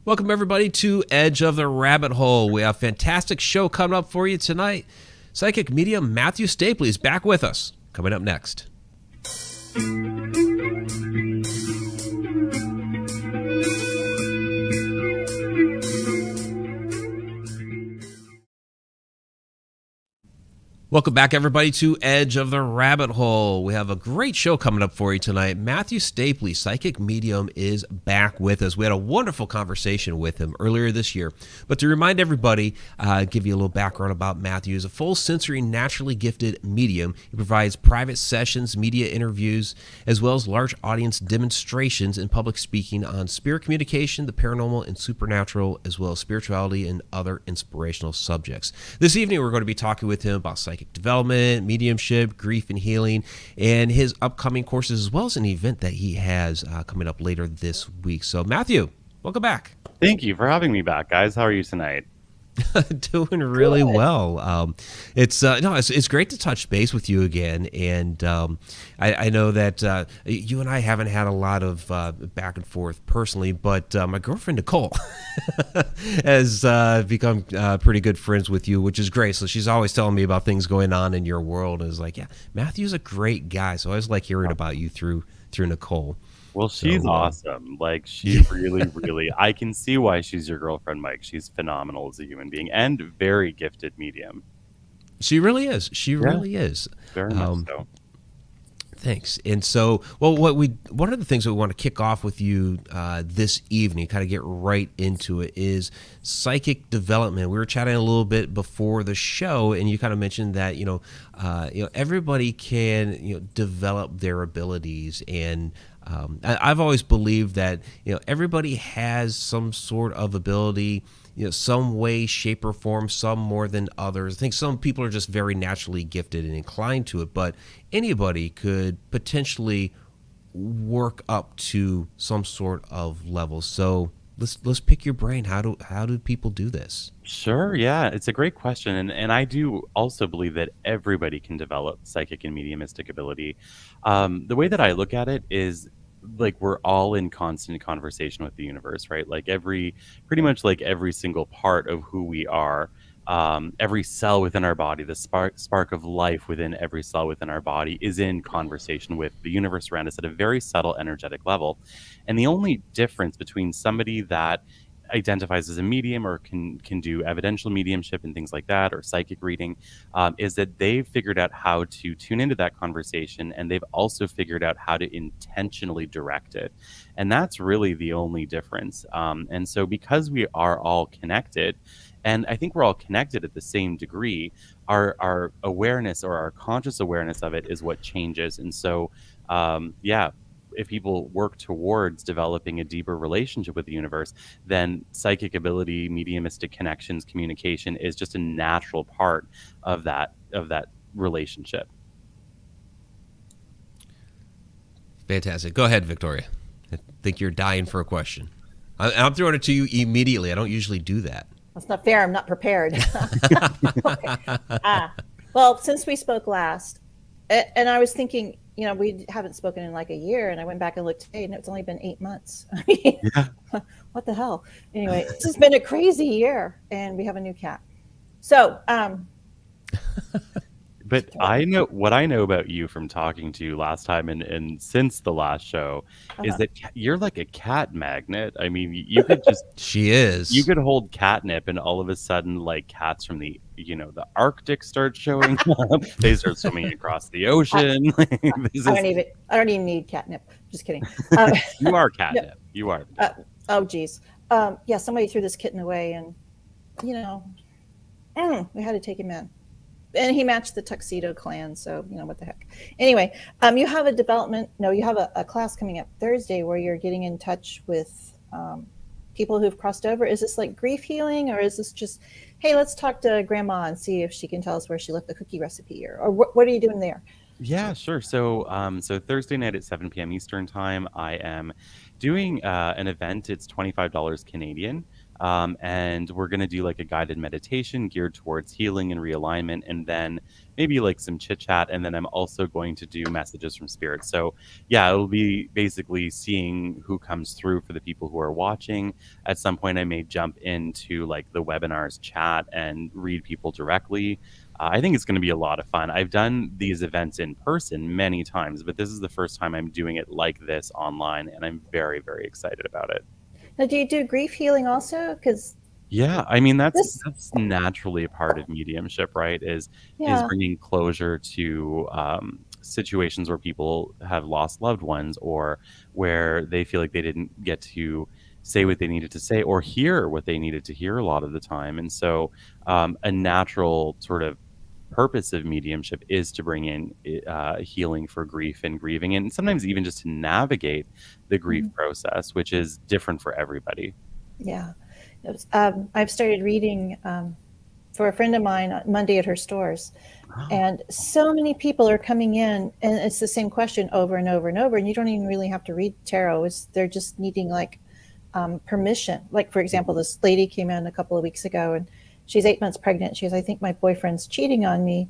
Welcome, everybody, to Edge of the Rabbit Hole. We have a fantastic show coming up for you tonight. Psychic medium Matthew Stapley is back with us. Coming up next. Welcome back, everybody, to Edge of the Rabbit Hole. We have a great show coming up for you tonight. Matthew Stapley, psychic medium, is back with us. We had a wonderful conversation with him earlier this year. But to remind everybody, give you a little background about Matthew. He's a full sensory, naturally gifted medium. He provides private sessions, media interviews, as well as large audience demonstrations and public speaking on spirit communication, the paranormal and supernatural, as well as spirituality and other inspirational subjects. This evening, we're going to be talking with him about psychic development, mediumship, grief and healing, and his upcoming courses, as well as an event that he has coming up later this week. So, Matthew, welcome back. Thank you for having me back, guys. How are you tonight? Doing really well. It's great to touch base with you again, and I know that you and I haven't had a lot of back and forth personally, but my girlfriend Nicole has become pretty good friends with you, which is great. So she's always telling me about things going on in your world, and is like, yeah, Matthew's a great guy. So I always like hearing about you through Nicole. Well, she's awesome. Like, she really, I can see why she's your girlfriend, Mike. She's phenomenal as a human being and very gifted medium. She really is. Really is. Very much so. Thanks. And so, well, one of the things that we want to kick off with you this evening, kind of get right into it, is psychic development. We were chatting a little bit before the show, and you kind of mentioned that everybody can develop their abilities, and I've always believed that everybody has some sort of ability, some way, shape, or form, some more than others. I think some people are just very naturally gifted and inclined to it, but anybody could potentially work up to some sort of level. So let's pick your brain. How do people do this? Sure, yeah, it's a great question, and I do also believe that everybody can develop psychic and mediumistic ability. The way that I look at it is, like, we're all in constant conversation with the universe, right? Like pretty much like every single part of who we are, every cell within our body, the spark of life within every cell within our body is in conversation with the universe around us at a very subtle energetic level. And the only difference between somebody that identifies as a medium or can do evidential mediumship and things like that, or psychic reading, is that they've figured out how to tune into that conversation, and they've also figured out how to intentionally direct it. And that's really the only difference. And so because we are all connected, and I think we're all connected at the same degree, our awareness, or our conscious awareness of it, is what changes. And so if people work towards developing a deeper relationship with the universe, then psychic ability, mediumistic connections, communication is just a natural part of that relationship. Fantastic. Go ahead, Victoria. I think you're dying for a question. I'm throwing it to you immediately. I don't usually do that. That's not fair. I'm not prepared. Okay. Well, since we spoke last, and I was thinking, we haven't spoken in like a year, and I went back and looked today, and it's only been 8 months. I mean, what the hell? Anyway, this has been a crazy year, and we have a new cat. So, but I know what I know about you from talking to you last time and since the last show is that you're like a cat magnet. I mean, you could just she is. You could hold catnip, and all of a sudden, like, cats from the Arctic start showing up. They start swimming across the ocean. I don't even need catnip. Just kidding. You are catnip. No, you are. Oh, geez. Yeah, somebody threw this kitten away, and we had to take him in. And he matched the Tuxedo Clan, so what the heck. Anyway, you have a class coming up Thursday where you're getting in touch with people who've crossed over. Is this like grief healing, or is this just, hey, let's talk to Grandma and see if she can tell us where she left the cookie recipe, or what are you doing there? Yeah, sure. So Thursday night at 7 p.m. Eastern time, I am doing an event. It's $25 Canadian. And we're going to do like a guided meditation geared towards healing and realignment, and then maybe like some chit chat. And then I'm also going to do messages from spirit. So yeah, it'll be basically seeing who comes through for the people who are watching. At some point, I may jump into like the webinars chat and read people directly. I think it's going to be a lot of fun. I've done these events in person many times, but this is the first time I'm doing it like this online, and I'm very, very excited about it. Now, do you do grief healing also? Because Yeah, I mean this, that's naturally a part of mediumship, right? Is yeah, bringing closure to situations where people have lost loved ones, or where they feel like they didn't get to say what they needed to say or hear what they needed to hear a lot of the time. And so, a natural sort of purpose of mediumship is to bring in healing for grief and grieving, and sometimes even just to navigate the grief mhm, process, which is different for everybody. yeah. I've started reading for a friend of mine on Monday at her stores. And so many people are coming in, and it's the same question over and over and over. And you don't even really have to read tarot. They're just needing like permission. Like, for example, this lady came in a couple of weeks ago, and she's 8 months pregnant. She goes, I think my boyfriend's cheating on me.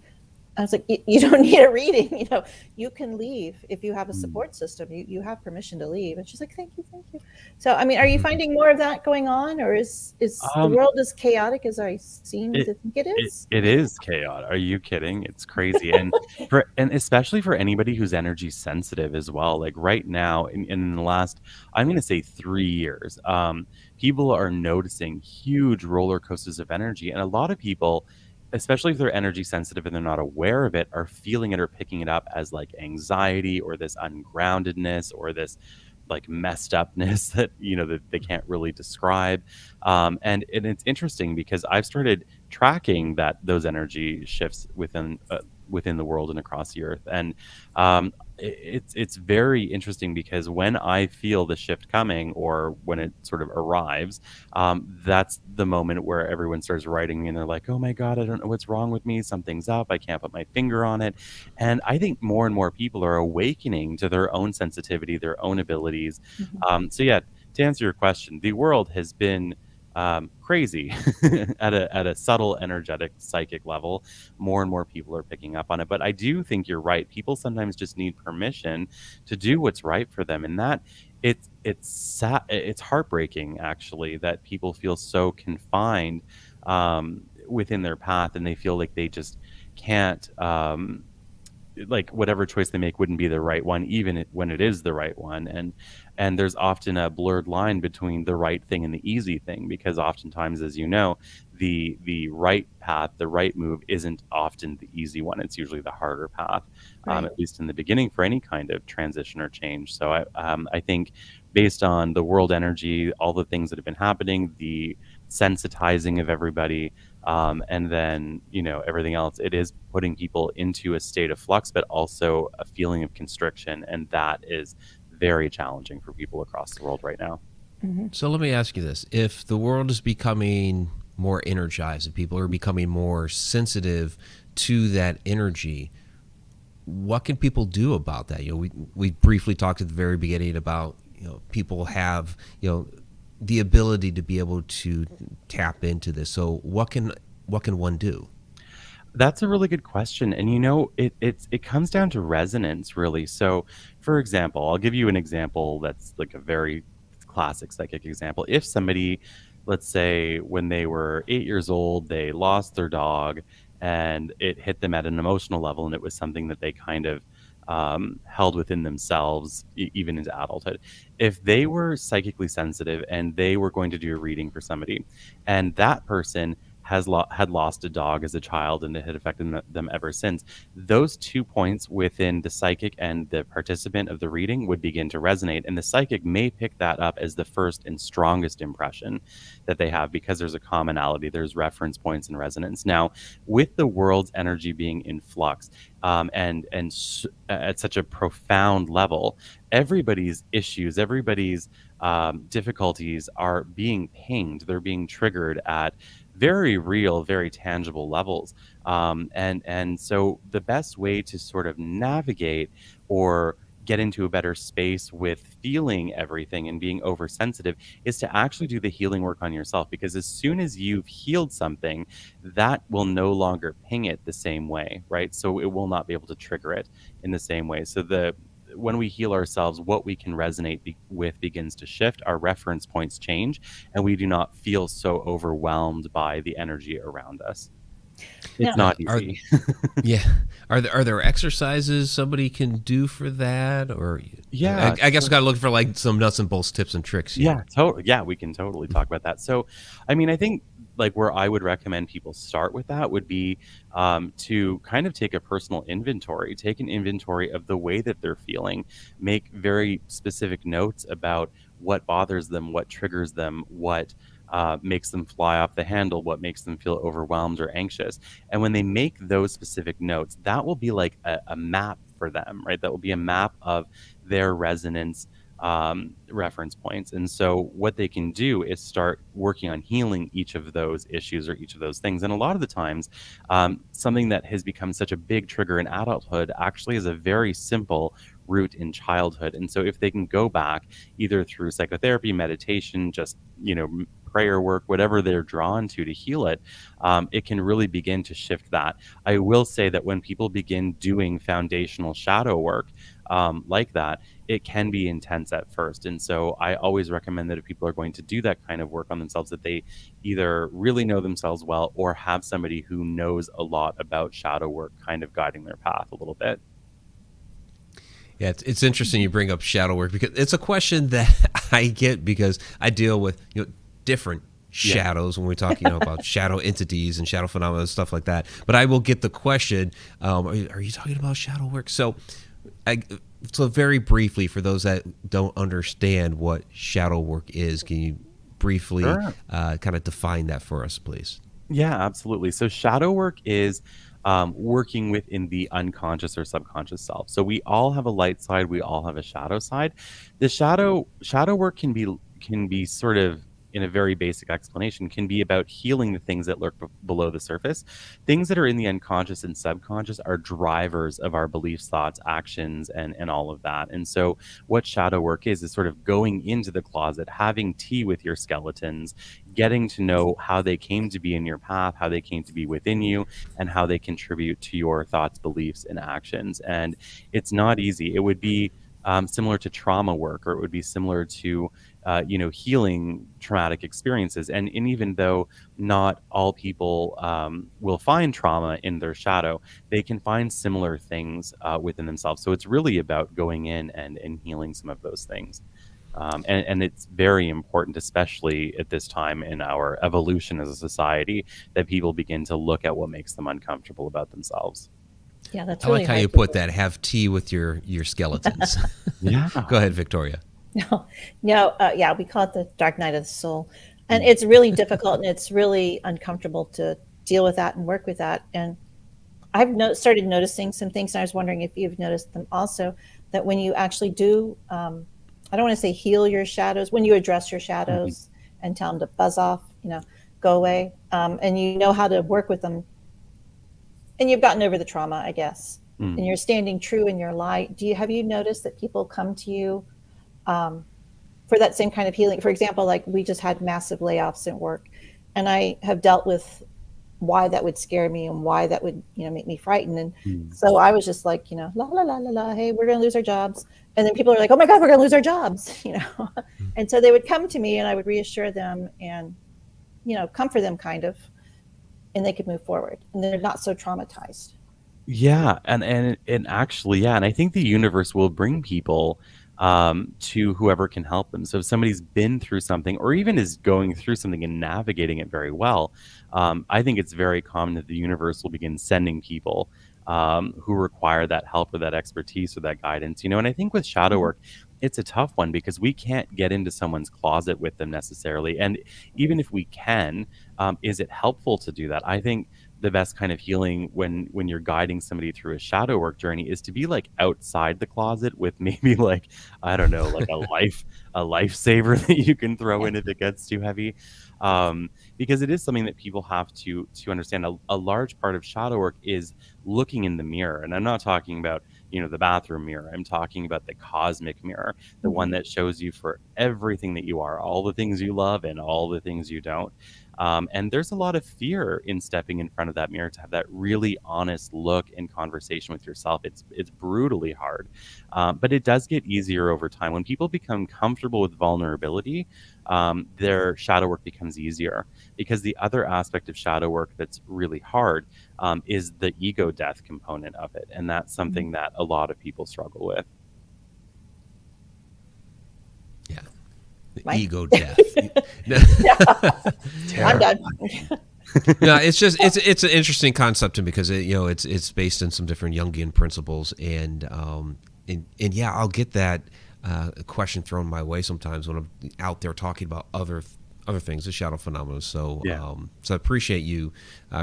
I was like, you don't need a reading. You can leave if you have a Mm. support system. You have permission to leave. And she's like, thank you, thank you. So, I mean, are you finding more of that going on, or is the Um, world as chaotic as I seem it to think it it is? it is chaotic. Are you kidding? It's crazy, and especially for anybody who's energy sensitive as well. Like right now, in the last, I'm going to say 3 years, people are noticing huge roller coasters of energy, and a lot of people, especially if they're energy sensitive and they're not aware of it, are feeling it or picking it up as like anxiety or this ungroundedness or this like messed upness that that they can't really describe. And it's interesting because I've started tracking those energy shifts within the world and across the earth, and it's very interesting because when I feel the shift coming or when it sort of arrives, that's the moment where everyone starts writing me and they're like, oh my god, I don't know what's wrong with me, something's up, I can't put my finger on it. And I think more and more people are awakening to their own sensitivity, their own abilities. Mhm. So yeah, to answer your question, the world has been crazy at a subtle, energetic, psychic level. More and more people are picking up on it. But I do think you're right. People sometimes just need permission to do what's right for them, and that it's sad, it's heartbreaking actually that people feel so confined within their path, and they feel like they just can't. Like whatever choice they make wouldn't be the right one, even when it is the right one. And there's often a blurred line between the right thing and the easy thing, because oftentimes, as you know, the right path, the right move isn't often the easy one. It's usually the harder path, Right. at least in the beginning for any kind of transition or change. So I think based on the world energy, all the things that have been happening, the sensitizing of everybody, and then everything else, it is putting people into a state of flux, but also a feeling of constriction, and that is very challenging for people across the world right now. Mhm. So let me ask you this. If the world is becoming more energized and people are becoming more sensitive to that energy, what can people do about that? We briefly talked at the very beginning about, people have, the ability to be able to tap into this. So what can one do? That's a really good question, and it comes down to resonance, really. So, for example, I'll give you an example that's like a very classic psychic example. If somebody, let's say, when they were 8 years old, they lost their dog, and it hit them at an emotional level, and it was something that they kind of held within themselves, even into adulthood. If they were psychically sensitive and they were going to do a reading for somebody, and that person had lost a dog as a child and it had affected them ever since, those 2 points within the psychic and the participant of the reading would begin to resonate, and the psychic may pick that up as the first and strongest impression that they have, because there's a commonality, there's reference points and resonance. Now, with the world's energy being in flux, at such a profound level, everybody's issues, everybody's difficulties are being pinged, they're being triggered at very real, very tangible levels. And so the best way to sort of navigate or get into a better space with feeling everything and being oversensitive is to actually do the healing work on yourself, because as soon as you've healed something, that will no longer ping it the same way, right? So it will not be able to trigger it in the same way. So when we heal ourselves, what we can resonate with begins to shift. Our reference points change, and we do not feel so overwhelmed by the energy around us. It's not easy. Yeah. Are there exercises somebody can do for that? Or Yeah, I guess we got to look for like some nuts and bolts tips and tricks here. Yeah, totally. Yeah, we can totally talk about that. So, I mean, I think like where I would recommend people start with that would be to kind of take a personal inventory, take an inventory of the way that they're feeling, make very specific notes about what bothers them, what triggers them, what makes them fly off the handle, what makes them feel overwhelmed or anxious. And when they make those specific notes, that will be like a map for them, right? That will be a map of their resonance reference points. And so what they can do is start working on healing each of those issues or each of those things. And a lot of the times, something that has become such a big trigger in adulthood actually is a very simple root in childhood. And so if they can go back either through psychotherapy, meditation, just, prayer work, whatever they're drawn to heal it, it can really begin to shift that. I will say that when people begin doing foundational shadow work like that, it can be intense at first. And so I always recommend that if people are going to do that kind of work on themselves, that they either really know themselves well or have somebody who knows a lot about shadow work kind of guiding their path a little bit. Yeah, it's interesting you bring up shadow work, because it's a question that I get because I deal with different shadows when we talk about shadow entities and shadow phenomena and stuff like that. But I will get the question, are you talking about shadow work? So very briefly, for those that don't understand what shadow work is, can you briefly kind of define that for us, please? Yeah, absolutely. So shadow work is working within the unconscious or subconscious self. So we all have a light side, we all have a shadow side. The shadow work can be sort of, in a very basic explanation, can be about healing the things that lurk below the surface. Things that are in the unconscious and subconscious are drivers of our beliefs, thoughts, actions, and all of that. And so what shadow work is sort of going into the closet, having tea with your skeletons, getting to know how they came to be in your path, how they came to be within you, and how they contribute to your thoughts, beliefs, and actions. And it's not easy. It would be similar to trauma work, or it would be similar to healing traumatic experiences. And even though not all people will find trauma in their shadow, they can find similar things within themselves. So it's really about going in and healing some of those things. And it's very important, especially at this time in our evolution as a society, that people begin to look at what makes them uncomfortable about themselves. Yeah, that's I really like how you put that. Have tea with your skeletons. Yeah. Go ahead, Victoria. No, yeah, we call it the dark night of the soul. And it's really difficult and it's really uncomfortable to deal with that and work with that. And I've started noticing some things, and I was wondering if you've noticed them also, that when you actually do, I don't want to say heal your shadows, when you address your shadows and tell them to buzz off, go away, and you know how to work with them, and you've gotten over the trauma, I guess, and you're standing true in your light. Have you noticed that people come to you for that same kind of healing? For example, like we just had massive layoffs at work, and I have dealt with why that would scare me and why that would, make me frightened. And so I was just like, la, la, la, la, la, hey, we're going to lose our jobs. And then people are like, oh my God, we're going to lose our jobs, And so they would come to me and I would reassure them and, comfort them kind of, and they could move forward and they're not so traumatized. Yeah, and actually, yeah, and I think the universe will bring people to whoever can help them. So if somebody's been through something or even is going through something and navigating it very well, I think it's very common that the universe will begin sending people who require that help or that expertise or that guidance. And I think with shadow work, it's a tough one because we can't get into someone's closet with them necessarily. And even if we can, is it helpful to do that? I think the best kind of healing when you're guiding somebody through a shadow work journey is to be like outside the closet with maybe like, I don't know, like a lifesaver that you can throw in if it gets too heavy. Because it is something that people have to understand. A large part of shadow work is looking in the mirror. And I'm not talking about, the bathroom mirror. I'm talking about the cosmic mirror, the one that shows you for everything that you are, all the things you love and all the things you don't. And there's a lot of fear in stepping in front of that mirror to have that really honest look and conversation with yourself. It's brutally hard, but it does get easier over time. When people become comfortable with vulnerability, their shadow work becomes easier, because the other aspect of shadow work that's really hard is the ego death component of it. And that's something that a lot of people struggle with. Yeah. The Mike? ego death. I'm done. No, it's an interesting concept to me, because it's based on some different Jungian principles, and yeah, I'll get that question thrown my way sometimes when I'm out there talking about other things, the shadow phenomena. So so I appreciate you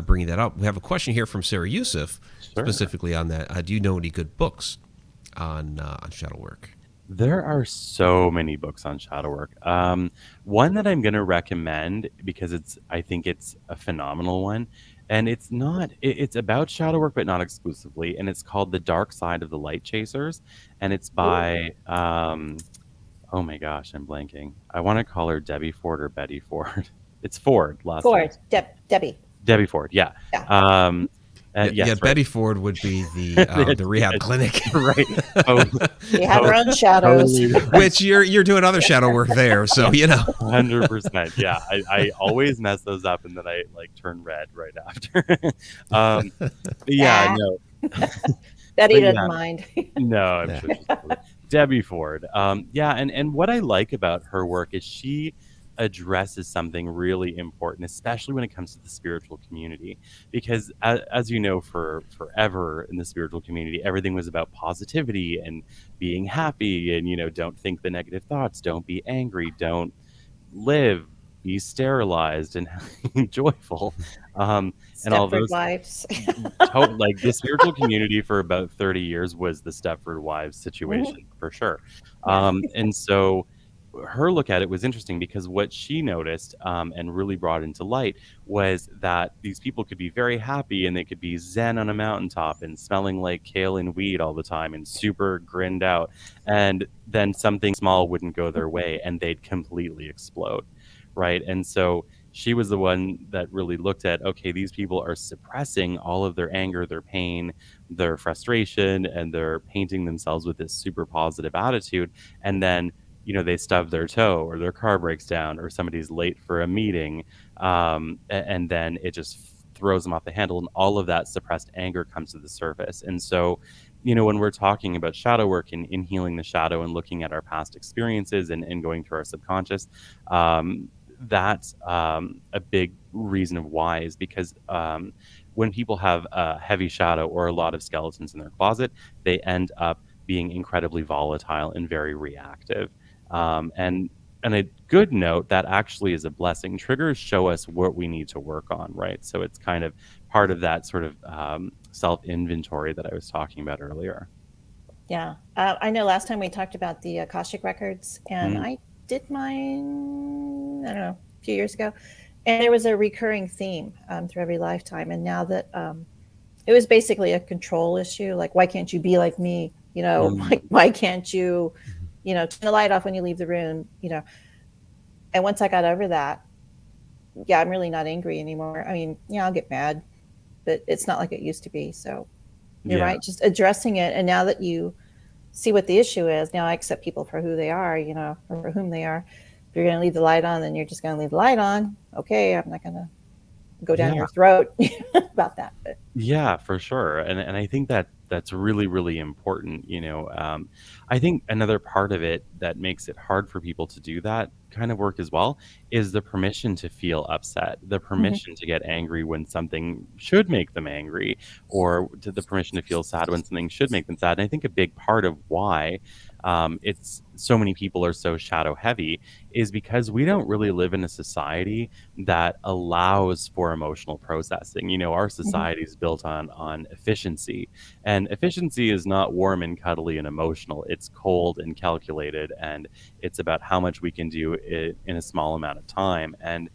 bringing that up. We have a question here from Sarah Youssef, specifically on that. Do you know any good books on shadow work? There are so many books on shadow work. One that I'm going to recommend, because I think it's a phenomenal one, and it's about shadow work, but not exclusively. And it's called The Dark Side of the Light Chasers. And it's by, oh my gosh, I'm blanking. I want to call her Debbie Ford or Betty Ford. It's Ford last name. Ford, Debbie. Debbie Ford, yeah. Yeah. Yes, right. Betty Ford would be the rehab clinic, right? Oh, We have our own shadows. which you're doing other shadow work there. So 100%. Yeah, I always mess those up, and then I turn red right after. Yeah, no. Betty But doesn't mind. No, I'm sure she's cool. Debbie Ford. Yeah, and what I like about her work is she addresses something really important, especially when it comes to the spiritual community, because as you know, for forever in the spiritual community, everything was about positivity and being happy, and don't think the negative thoughts, don't be angry, don't live, be sterilized and joyful, and all those wives. like the spiritual community for about 30 years was the Stepford Wives situation, for sure. And so her look at it was interesting, because what she noticed and really brought into light was that these people could be very happy, and they could be zen on a mountaintop and smelling like kale and weed all the time and super grinned out, and then something small wouldn't go their way and they'd completely explode, right? And so she was the one that really looked at, okay, these people are suppressing all of their anger, their pain, their frustration, and they're painting themselves with this super positive attitude, and then they stub their toe, or their car breaks down, or somebody's late for a meeting, and then it just throws them off the handle, and all of that suppressed anger comes to the surface. And so, when we're talking about shadow work and in healing the shadow and looking at our past experiences and going through our subconscious, that's a big reason of why, is because when people have a heavy shadow or a lot of skeletons in their closet, they end up being incredibly volatile and very reactive. And a good note, that actually is a blessing. Triggers show us what we need to work on, right? So it's kind of part of that sort of self-inventory that I was talking about earlier. Yeah. I know last time we talked about the Akashic records, and I did mine, I don't know, a few years ago. And there was a recurring theme through every lifetime. And now that it was basically a control issue, like, why can't you be like me? Why can't you, turn the light off when you leave the room, And once I got over that, yeah, I'm really not angry anymore. I mean, I'll get mad, but it's not like it used to be. So you're right, just addressing it. And now that you see what the issue is, now I accept people for who they are, or for whom they are. If you're going to leave the light on, then you're just going to leave the light on. Okay, I'm not going to go down your throat about that. But. Yeah, for sure. And I think that's really, really important. I think another part of it that makes it hard for people to do that kind of work as well is the permission to feel upset, the permission to get angry when something should make them angry, or to the permission to feel sad when something should make them sad. And I think a big part of why it's so many people are so shadow heavy is because we don't really live in a society that allows for emotional processing. Our society is built on efficiency, and efficiency is not warm and cuddly and emotional. It's cold and calculated, and it's about how much we can do in a small amount of time. And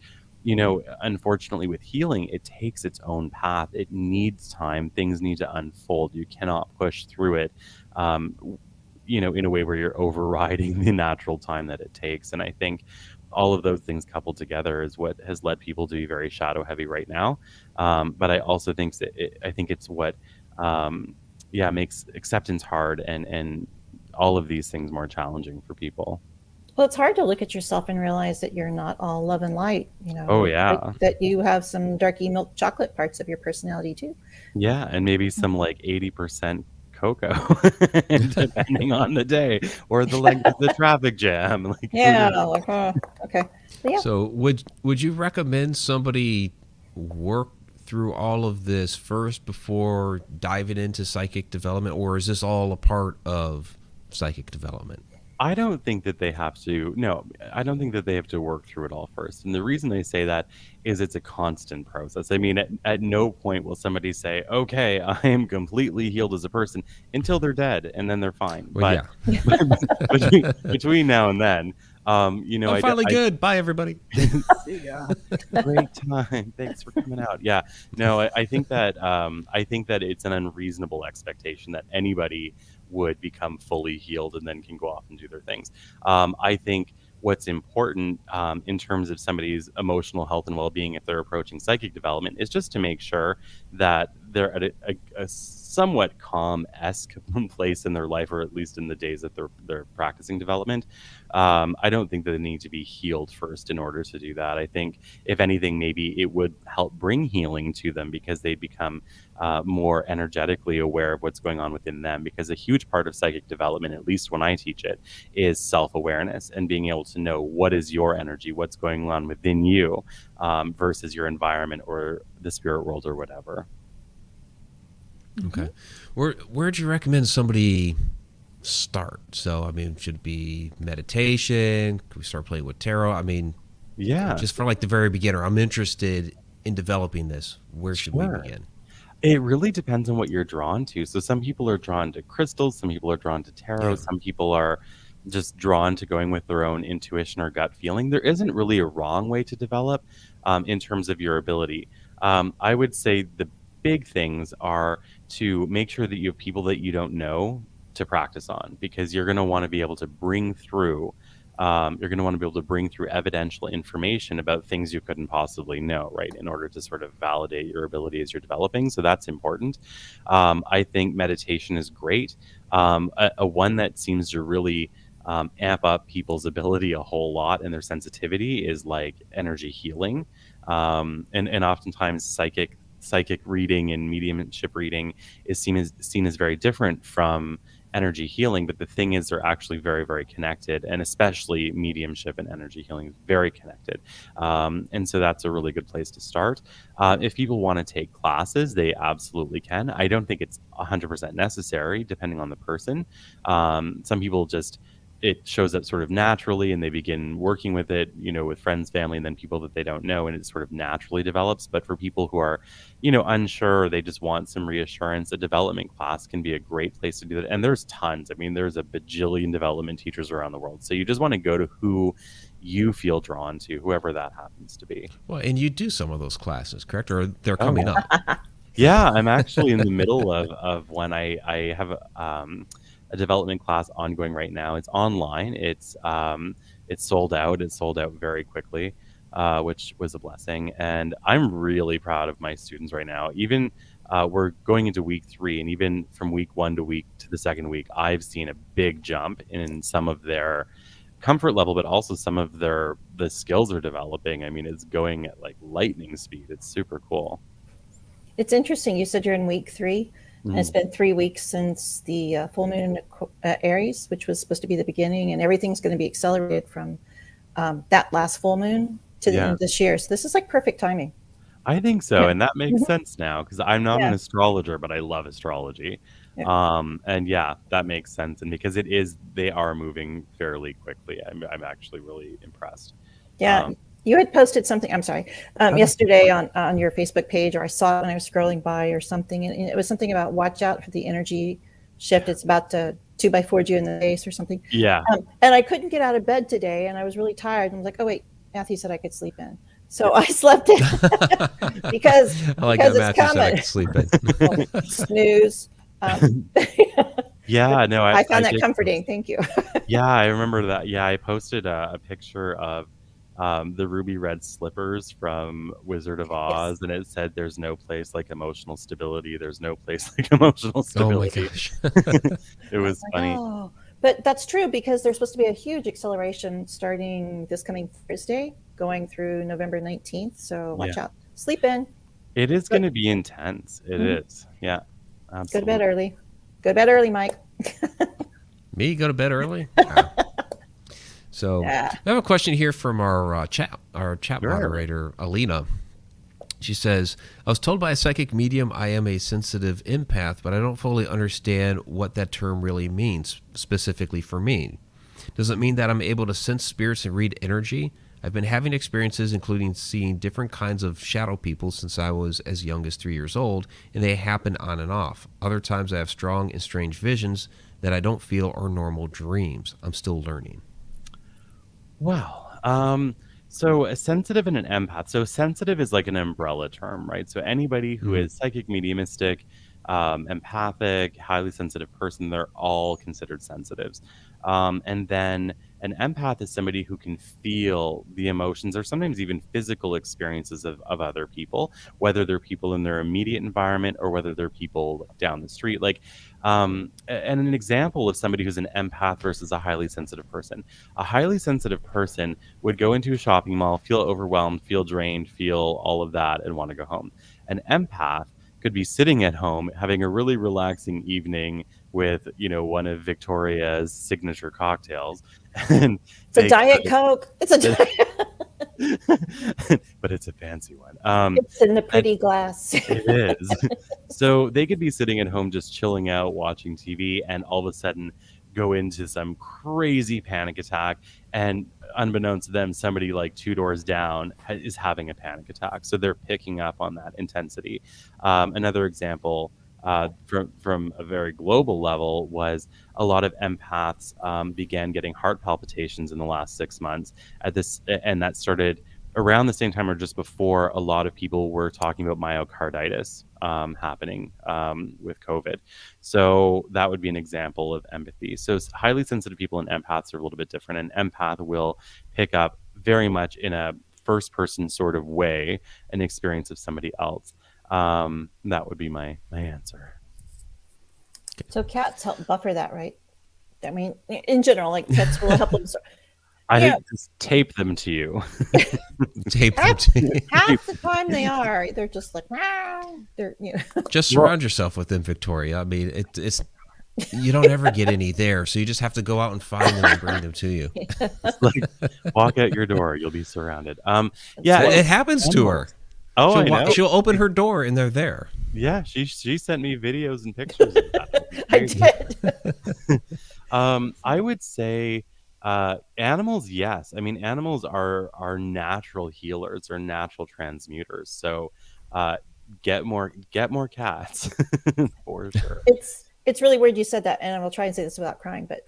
unfortunately with healing, it takes its own path. It needs time. Things need to unfold. You cannot push through it in a way where you're overriding the natural time that it takes. And I think all of those things coupled together is what has led people to be very shadow heavy right now. But I also think I think it's what, makes acceptance hard and all of these things more challenging for people. Well, it's hard to look at yourself and realize that you're not all love and light, Oh yeah. that you have some darky milk chocolate parts of your personality too. Yeah, and maybe some like 80% cocoa, depending on the day or the length of the traffic jam. Like, Yeah, like, okay. Yeah. So would you recommend somebody work through all of this first before diving into psychic development, or is this all a part of psychic development? I don't think that they have to. No, I don't think that they have to work through it all first. And the reason they say that is it's a constant process. I mean, at no point will somebody say, "Okay, I am completely healed as a person," until they're dead, and then they're fine. Well, But between now and then, I'm finally good. Bye, everybody. See ya. Great time. Thanks for coming out. Yeah. No, I think that it's an unreasonable expectation that anybody would become fully healed and then can go off and do their things. I think what's important in terms of somebody's emotional health and well-being if they're approaching psychic development is just to make sure that they're at a somewhat calm-esque place in their life, or at least in the days that they're practicing development. I don't think that they need to be healed first in order to do that. I think, if anything, maybe it would help bring healing to them because they become more energetically aware of what's going on within them. Because a huge part of psychic development, at least when I teach it, is self-awareness and being able to know what is your energy, what's going on within you versus your environment or the spirit world or whatever. Okay. Where'd you recommend somebody start? So, I mean, should it be meditation? Could we start playing with tarot? I mean, yeah, just for like the very beginner, I'm interested in developing this. Where should we begin? It really depends on what you're drawn to. So some people are drawn to crystals, some people are drawn to tarot, some people are just drawn to going with their own intuition or gut feeling. There isn't really a wrong way to develop in terms of your ability. I would say the big things are to make sure that you have people that you don't know to practice on, because you're going to want to be able to bring through evidential information about things you couldn't possibly know, right, in order to sort of validate your ability as you're developing. So that's important. I think meditation is great. A one that seems to really amp up people's ability a whole lot and their sensitivity is like energy healing. And oftentimes psychic reading and mediumship reading is seen as very different from energy healing, but the thing is they're actually very, very connected, and especially mediumship and energy healing is very connected. And so that's a really good place to start. If people want to take classes, they absolutely can. I don't think it's 100% necessary, depending on the person. Some people it shows up sort of naturally and they begin working with it, with friends, family, and then people that they don't know, and it sort of naturally develops. But for people who are, unsure, or they just want some reassurance, a development class can be a great place to do that. And there's tons. I mean, there's a bajillion development teachers around the world. So you just want to go to who you feel drawn to, whoever that happens to be. Well, and you do some of those classes, correct? Or they're coming up? Yeah, I'm actually in the middle of when I have a development class ongoing right now. It's online. It's sold out. It sold out very quickly, which was a blessing. And I'm really proud of my students right now. Even we're going into week 3, and even from week 1 to the second week, I've seen a big jump in some of their comfort level, but also some of the skills they're developing. I mean, it's going at like lightning speed. It's super cool. It's interesting. You said you're in week 3. And it's been 3 weeks since the full moon in Aries, which was supposed to be the beginning, and everything's going to be accelerated from that last full moon to the end of this year. So this is like perfect timing. I think so, and that makes sense now, because I'm not an astrologer, but I love astrology. And that makes sense, and because they are moving fairly quickly. I'm actually really impressed. Yeah. You had posted something, I'm sorry, yesterday on your Facebook page, or I saw it when I was scrolling by or something. And it was something about watch out for the energy shift. It's about to 2x4 you in the face or something. Yeah. And I couldn't get out of bed today, and I was really tired. And I was like, oh, wait, Matthew said I could sleep in. So I slept in because I like that Matthew said I could sleep in. Snooze. Yeah, no, I found that did. comforting. Thank you. Yeah, I remember that. Yeah, I posted a picture of the ruby red slippers from Wizard of Yes. Oz, and it said, "There's no place like emotional stability. There's no place like emotional Oh my stability." gosh. It was Like, funny. oh, but that's true because there's supposed to be a huge acceleration starting this coming Thursday, going through November 19th. So Yeah, watch out. Sleep in. it is Go, going to be intense. It mhm. is. Yeah, Go to bed absolutely. early. Go to bed early, Mike. Me go to bed early? Wow. So Yeah. I have a question here from our chat Sure. moderator, Alina. She says, I was told by a psychic medium I am a sensitive empath, but I don't fully understand what that term really means specifically for me. Does it mean that I'm able to sense spirits and read energy? I've been having experiences including seeing different kinds of shadow people since I was as young as 3 years old, and they happen on and off. Other times I have strong and strange visions that I don't feel are normal dreams. I'm still learning. Wow. So a sensitive and an empath. So sensitive is like an umbrella term, right? So anybody who Mhm. is psychic, mediumistic, empathic, highly sensitive person, they're all considered sensitives. And then an empath is somebody who can feel the emotions or sometimes even physical experiences of other people, whether they're people in their immediate environment or whether they're people down the street. Like, and an example of somebody who's an empath versus a highly sensitive person. A highly sensitive person would go into a shopping mall, feel overwhelmed, feel drained, feel all of that, and want to go home. An empath could be sitting at home having a really relaxing evening with, one of Victoria's signature cocktails, and It's a they Diet Coke. It's a but it's a fancy one. It's in the And pretty glass. it is. So they could be sitting at home just chilling out, watching TV, and all of a sudden go into some crazy panic attack. And unbeknownst to them, somebody like two doors down is having a panic attack. So they're picking up on that intensity. Another example from a very global level was a lot of empaths began getting heart palpitations in the last 6 months and that started around the same time or just before a lot of people were talking about myocarditis happening with COVID. So that would be an example of empathy. So highly sensitive people and empaths are a little bit different. An empath will pick up very much in a first person sort of way an experience of somebody else. That would be my answer. So cats help buffer that, right? I mean, in general, like pets will help them. I Yeah. think just tape them to you. Tape them Half, to you. half the time they are. They're just like, wow. They're, Just surround yourself with them, Victoria. I mean, it's you don't ever get any there, so you just have to go out and find them and bring them to you. It's like walk out your door, you'll be surrounded. Well, Yeah, it happens to her. Oh, I know. She'll open her door and they're there. Yeah, she sent me videos and pictures of that. I did. I would say animals, yes. I mean, animals are natural healers or natural transmuters. So get more cats for sure. It's really weird you said that, and I will try and say this without crying, but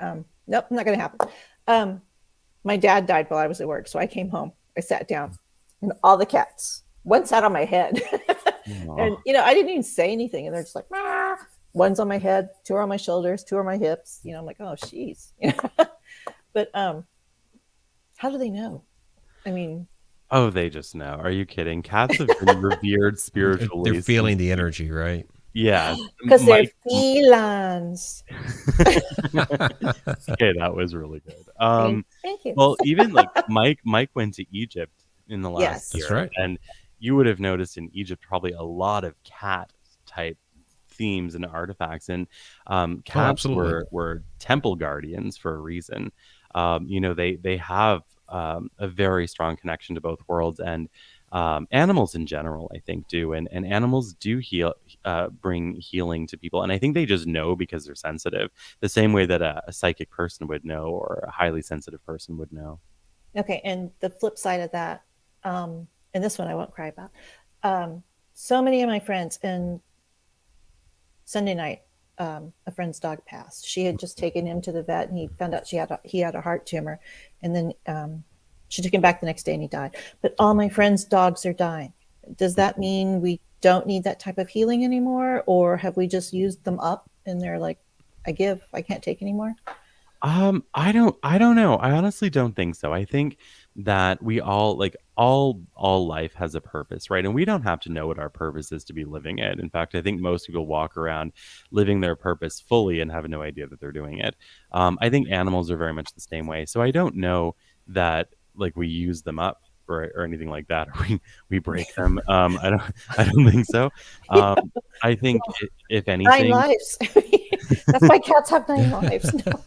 nope, not going to happen. My dad died while I was at work, so I came home. I sat down, and all the cats, one sat on my head, and I didn't even say anything, and they're just like, ah. One's on my head, two are on my shoulders, two are on my hips. I'm like, oh, jeez. But how do they know? I mean, oh, they just know. Are you kidding? Cats have been revered spiritually. They're feeling the energy, right? Yeah, because they're felines. Okay, that was really good. Thank you. Well, even like Mike went to Egypt in the last Yes. year, That's right. and you would have noticed in Egypt probably a lot of cat type themes and artifacts, and cats were temple guardians for a reason. They have a very strong connection to both worlds, and animals in general, I think, do, and animals do bring healing to people, and I think they just know because they're sensitive, the same way that a psychic person would know or a highly sensitive person would know. Okay, and the flip side of that, and this one I won't cry about. So many of my friends, and Sunday night, a friend's dog passed. She had just taken him to the vet, and he found out he had a heart tumor, and then she took him back the next day, and he died. But all my friends' dogs are dying. Does that mean we don't need that type of healing anymore, or have we just used them up and they're like I give. I can't take anymore. I don't know. I honestly don't think so. I think that we all like all life has a purpose, right? And we don't have to know what our purpose is to be living it. In fact, I think most people walk around living their purpose fully and have no idea that they're doing it. I think animals are very much the same way. So I don't know that like we use them up or anything like that, or we break them. I don't think so. I think if 9 anything, lives. That's why cats have 9 lives. No.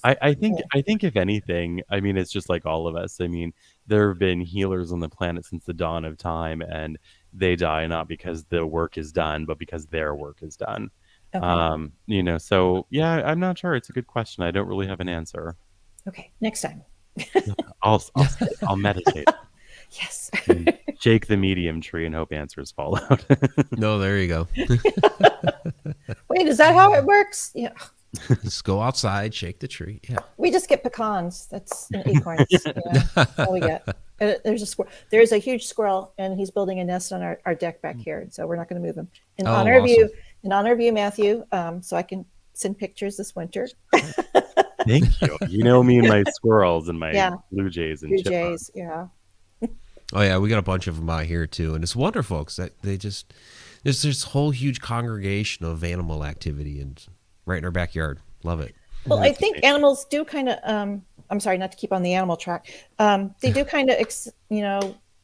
I think if anything, I mean, it's just like all of us. I mean, there have been healers on the planet since the dawn of time, and they die not because the work is done, but because their work is done. Okay. So yeah, I'm not sure. It's a good question. I don't really have an answer. Okay. Next time. I'll meditate, Yes. and shake the medium tree, and hope answers fall out. No, there you go. Wait, is that how it works? Yeah. Just go outside, shake the tree. Yeah. We just get pecans. That's and acorns. That's all we get. And there's a squirrel. There's a huge squirrel, and he's building a nest on our deck back here. So we're not going to move him. In Oh, honor of you, awesome. in honor of you, Matthew. So I can send pictures this winter. Thank you. You know me and my squirrels and my Yeah. blue jays and Blue chipmunks. jays. Yeah. Oh yeah, we got a bunch of them out here too, and it's wonderful because they just there's this whole huge congregation of animal activity and right in our backyard. Love it. Well, I think animals do kind of. I'm sorry, not to keep on the animal track. They do kind of,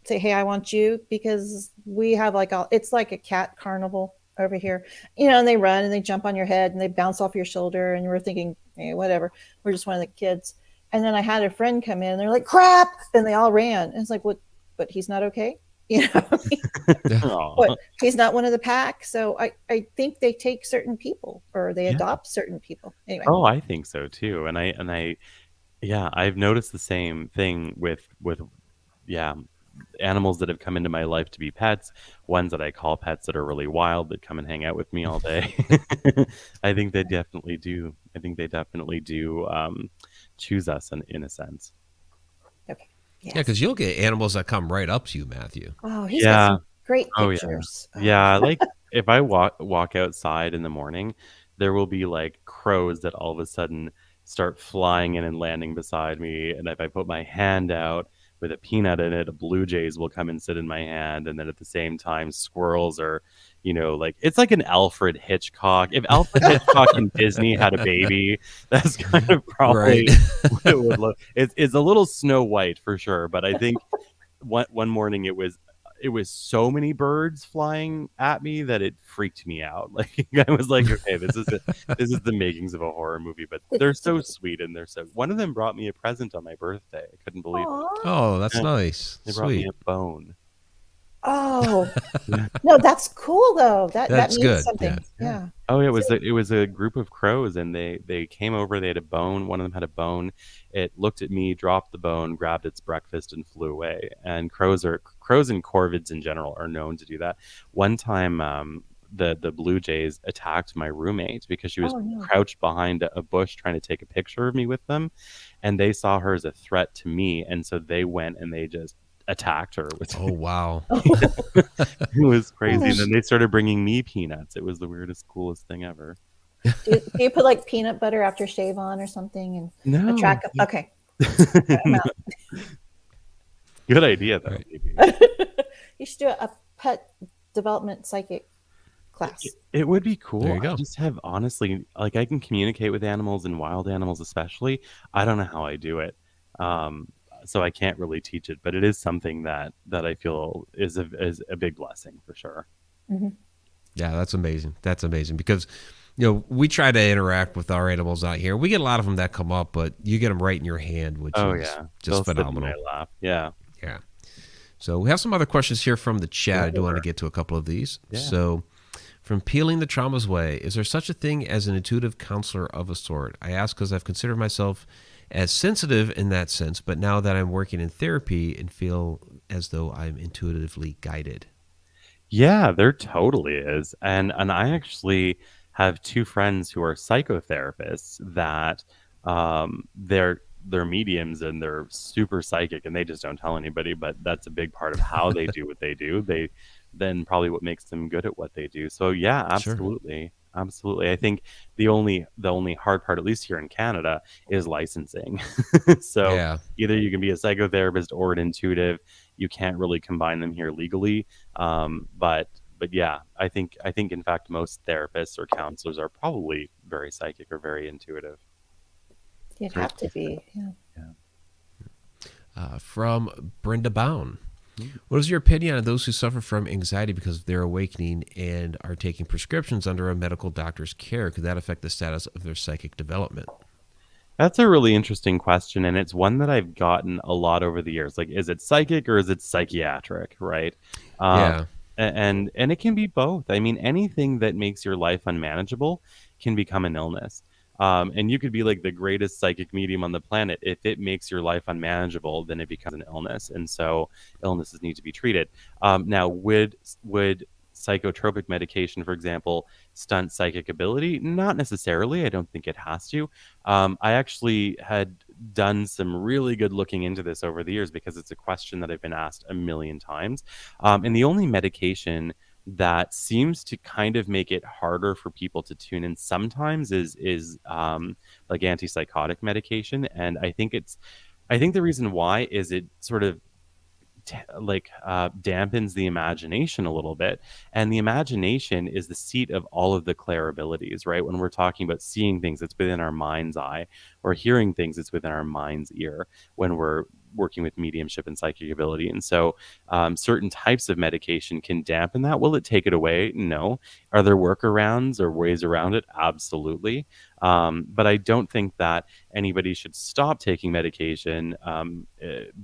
say, "Hey, I want you," because we have it's like a cat carnival over here, and they run and they jump on your head and they bounce off your shoulder, and we're thinking, hey, whatever, we're just one of the kids. And then I had a friend come in and they're like, "Crap!" and they all ran. And it's like, what? But he's not okay, Aw. But he's not one of the pack. So I think they take certain people or they Yeah. adopt certain people. Anyway. Oh, I think so too. Yeah, I've noticed the same thing with yeah, animals that have come into my life to be pets, ones that I call pets that are really wild that come and hang out with me all day. I think they definitely do. I think they definitely do choose us in a sense. Okay. Yeah, Yes. because you'll get animals that come right up to you, Matthew. Oh, he's got Yeah. some great Oh yeah. pictures. Yeah, like if I walk outside in the morning, there will be like crows that all of a sudden start flying in and landing beside me. And if I put my hand out with a peanut in it, blue jays will come and sit in my hand. And then at the same time, squirrels are, like it's like an Alfred Hitchcock. If Alfred Hitchcock and Disney had a baby, that's kind of probably Right. what it would look. It's a little Snow White for sure, but I think one morning it was so many birds flying at me that it freaked me out. Like I was like, okay, this is the makings of a horror movie, but they're so sweet and one of them brought me a present on my birthday. I couldn't believe it. Aw. Oh, that's Yeah. nice. They brought me Sweet. a bone. Oh, no, that's cool though. That That's means good. something. Yeah. Yeah. Oh, it was a group of crows, and they came over. They had a bone. One of them had a bone. It looked at me, dropped the bone, grabbed its breakfast, and flew away. And crows and corvids in general are known to do that. One time, the blue jays attacked my roommate because she was Oh no. crouched behind a bush trying to take a picture of me with them, and they saw her as a threat to me, and so they went and they just attacked her with Oh wow. it was crazy. And then they started bringing me peanuts. It was the weirdest, coolest thing ever. Do you put like peanut butter after shave on or something and No, attract them? Okay. I'm out. good idea though. Right. Maybe. You should do a pet development psychic class. It would be cool. There you go. I just have honestly, like I can communicate with animals and wild animals, especially. I don't know how I do it, so I can't really teach it. But it is something that I feel is a big blessing for sure. Mm-hmm. Yeah, that's amazing. That's amazing because we try to interact with our animals out here. We get a lot of them that come up, but you get them right in your hand, which Oh is yeah, just they'll sit in phenomenal. my lap. Yeah. Yeah. So we have some other questions here from the chat. I do want to get to a couple of these. Yeah. So from Peeling the Trauma's Way, is there such a thing as an intuitive counselor of a sort? I ask because I've considered myself as sensitive in that sense, but now that I'm working in therapy and feel as though I'm intuitively guided. Yeah, there totally is. And I actually have two friends who are psychotherapists that they're mediums and they're super psychic and they just don't tell anybody, but that's a big part of how they do what they do. Then probably what makes them good at what they do. So yeah, Sure. absolutely. absolutely. I think the only hard part, at least here in Canada, is licensing. So Yeah. either you can be a psychotherapist or an intuitive. You can't really combine them here legally. But yeah, I think in fact most therapists or counselors are probably very psychic or very intuitive. You'd Very have to be. Yeah. yeah. From Brenda Bound. What is your opinion on those who suffer from anxiety because of their awakening and are taking prescriptions under a medical doctor's care? Could that affect the status of their psychic development? That's a really interesting question, and it's one that I've gotten a lot over the years. Like, is it psychic or is it psychiatric, right? Um, Yeah. and it can be both. I mean, anything that makes your life unmanageable can become an illness. And you could be like the greatest psychic medium on the planet. If it makes your life unmanageable, then it becomes an illness, and so illnesses need to be treated. Now, would psychotropic medication, for example, stunt psychic ability? Not necessarily. I don't think it has to. I actually had done some really good looking into this over the years because it's a question that I've been asked a million times. And the only medication that seems to kind of make it harder for people to tune in sometimes is like antipsychotic medication. And I think the reason why is it sort of dampens the imagination a little bit, and the imagination is the seat of all of the clair abilities, right? When we're talking about seeing things, it's within our mind's eye, or hearing things, it's within our mind's ear when we're working with mediumship and psychic ability. And so certain types of medication can dampen that. Will it take it away? No. Are there workarounds or ways around it? Absolutely. But I don't think that anybody should stop taking medication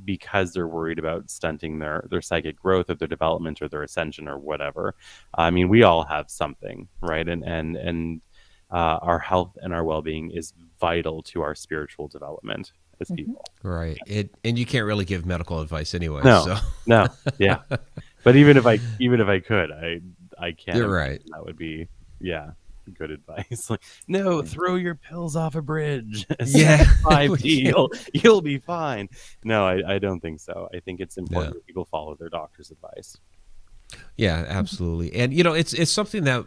because they're worried about stunting their psychic growth or their development or their ascension or whatever. I mean, we all have something, right? And our health and our well-being is vital to our spiritual development as people. Right. And you can't really give medical advice anyway. No, So no, yeah. But even if I could, I can't. you're right. That would be, yeah, good advice. Like, no, throw your pills off a bridge. Yeah. 5D, you'll be fine. No, I don't think so. I think it's important that people follow their doctor's advice. Yeah, absolutely. And it's something that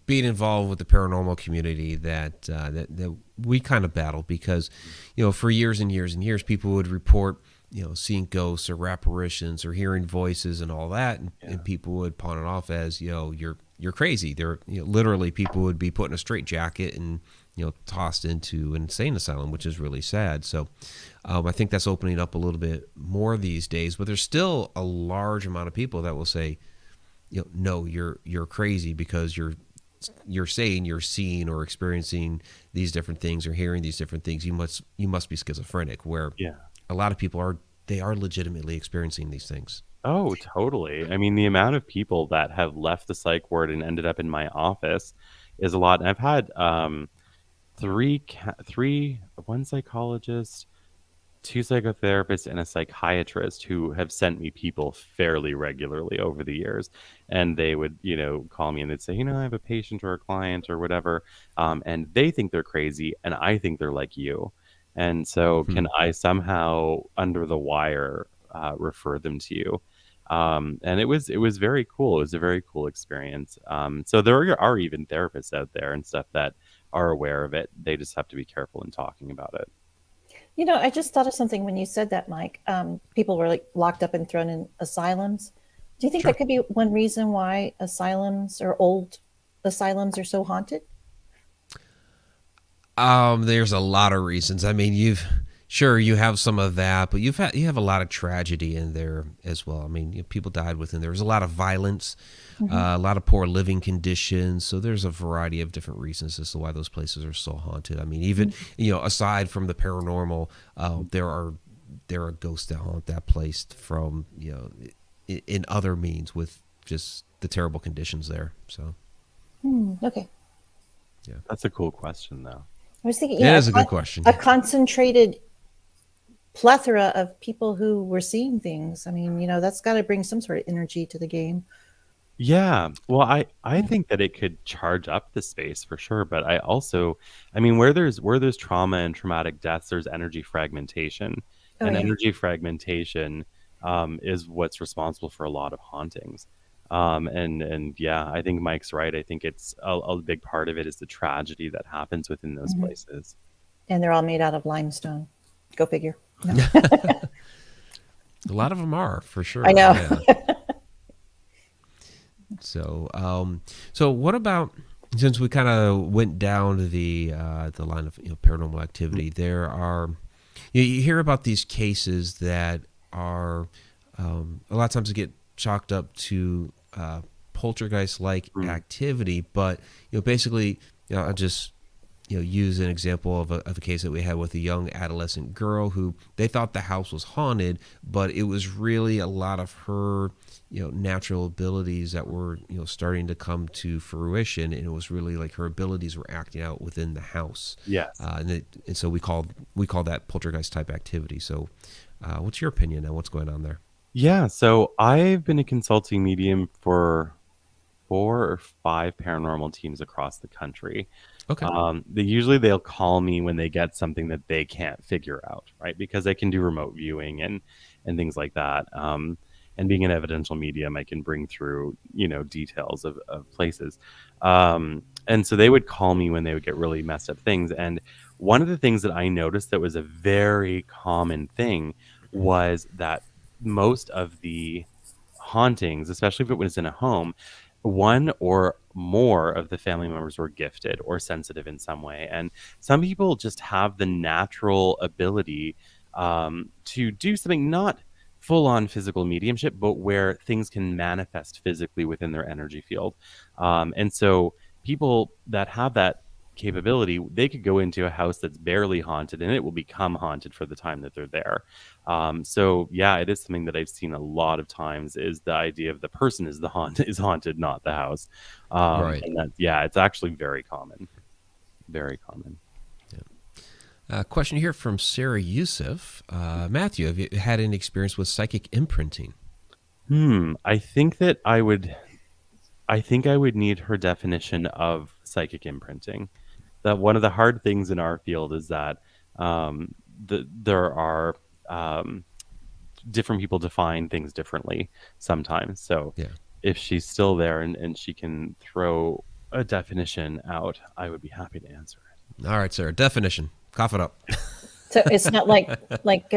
being involved with the paranormal community that we kind of battle because for years and years and years people would report seeing ghosts or apparitions or hearing voices and all that, and people would pawn it off as you're crazy. They're literally people would be put in a straitjacket and tossed into an insane asylum, which is really sad. So I think that's opening up a little bit more these days, but there's still a large amount of people that will say, no, you're crazy because you're saying you're seeing or experiencing these different things or hearing these different things. You must be schizophrenic. Where a lot of people are legitimately experiencing these things. Oh, totally. I mean, the amount of people that have left the psych ward and ended up in my office is a lot. And I've had one psychologist, 2 psychotherapists, and a psychiatrist who have sent me people fairly regularly over the years. And they would, call me and they'd say, I have a patient or a client or whatever. And they think they're crazy and I think they're like you. And so can I somehow under the wire refer them to you? And it was very cool. It was a very cool experience. So there are even therapists out there and stuff that are aware of it. They just have to be careful in talking about it. I just thought of something when you said that, Mike. People were like locked up and thrown in asylums. Do you think that could be one reason why asylums or old asylums are so haunted? There's a lot of reasons. I mean, you have some of that, but you have a lot of tragedy in there as well. I mean, people died within there. There's a lot of violence, a lot of poor living conditions. So there's a variety of different reasons as to why those places are so haunted. I mean, even aside from the paranormal, there are ghosts that haunt that place from in other means with just the terrible conditions there. So okay, yeah, that's a cool question, though. I was thinking, it is a good question. A concentrated plethora of people who were seeing things. I mean, that's got to bring some sort of energy to the game. Yeah. Well, I think that it could charge up the space for sure, but I mean, where there's trauma and traumatic deaths, there's energy fragmentation. Energy fragmentation is what's responsible for a lot of hauntings. And yeah, I think Mike's right. I think it's a big part of it is the tragedy that happens within those places. And they're all made out of limestone. Go figure. No. A lot of them are, for sure. I know. Yeah. So what about, since we kind of went down the line of paranormal activity, there are, you hear about these cases that are a lot of times they get chalked up to poltergeist-like activity, but basically, I'll just use an example of a case that we had with a young adolescent girl who they thought the house was haunted, but it was really a lot of her natural abilities that were starting to come to fruition, and it was really like her abilities were acting out within the house. Yes. And so we call that poltergeist type activity. So what's your opinion on what's going on there? Yeah, so I've been a consulting medium for 4 or 5 paranormal teams across the country. Okay. They'll call me when they get something that they can't figure out, right? Because I can do remote viewing and things like that. And being an evidential medium, I can bring through details of places. And so they would call me when they would get really messed up things. And one of the things that I noticed that was a very common thing was that most of the hauntings, especially if it was in a home, one or more of the family members were gifted or sensitive in some way. And some people just have the natural ability to do something, not full on physical mediumship, but where things can manifest physically within their energy field. And so people that have that capability, they could go into a house that's barely haunted and it will become haunted for the time that they're there. So yeah, it is something that I've seen a lot of times, is the idea of the person is haunted, not the house. Right. And that, yeah, it's actually very common. Very common. Question here from Sarah Youssef. Matthew, have you had any experience with psychic imprinting? I think that I would need her definition of psychic imprinting. That one of the hard things in our field is that there are different people define things differently sometimes. So Yeah. if she's still there and she can throw a definition out, I would be happy to answer it. All right, Sarah. Definition. Cough it up. So it's not like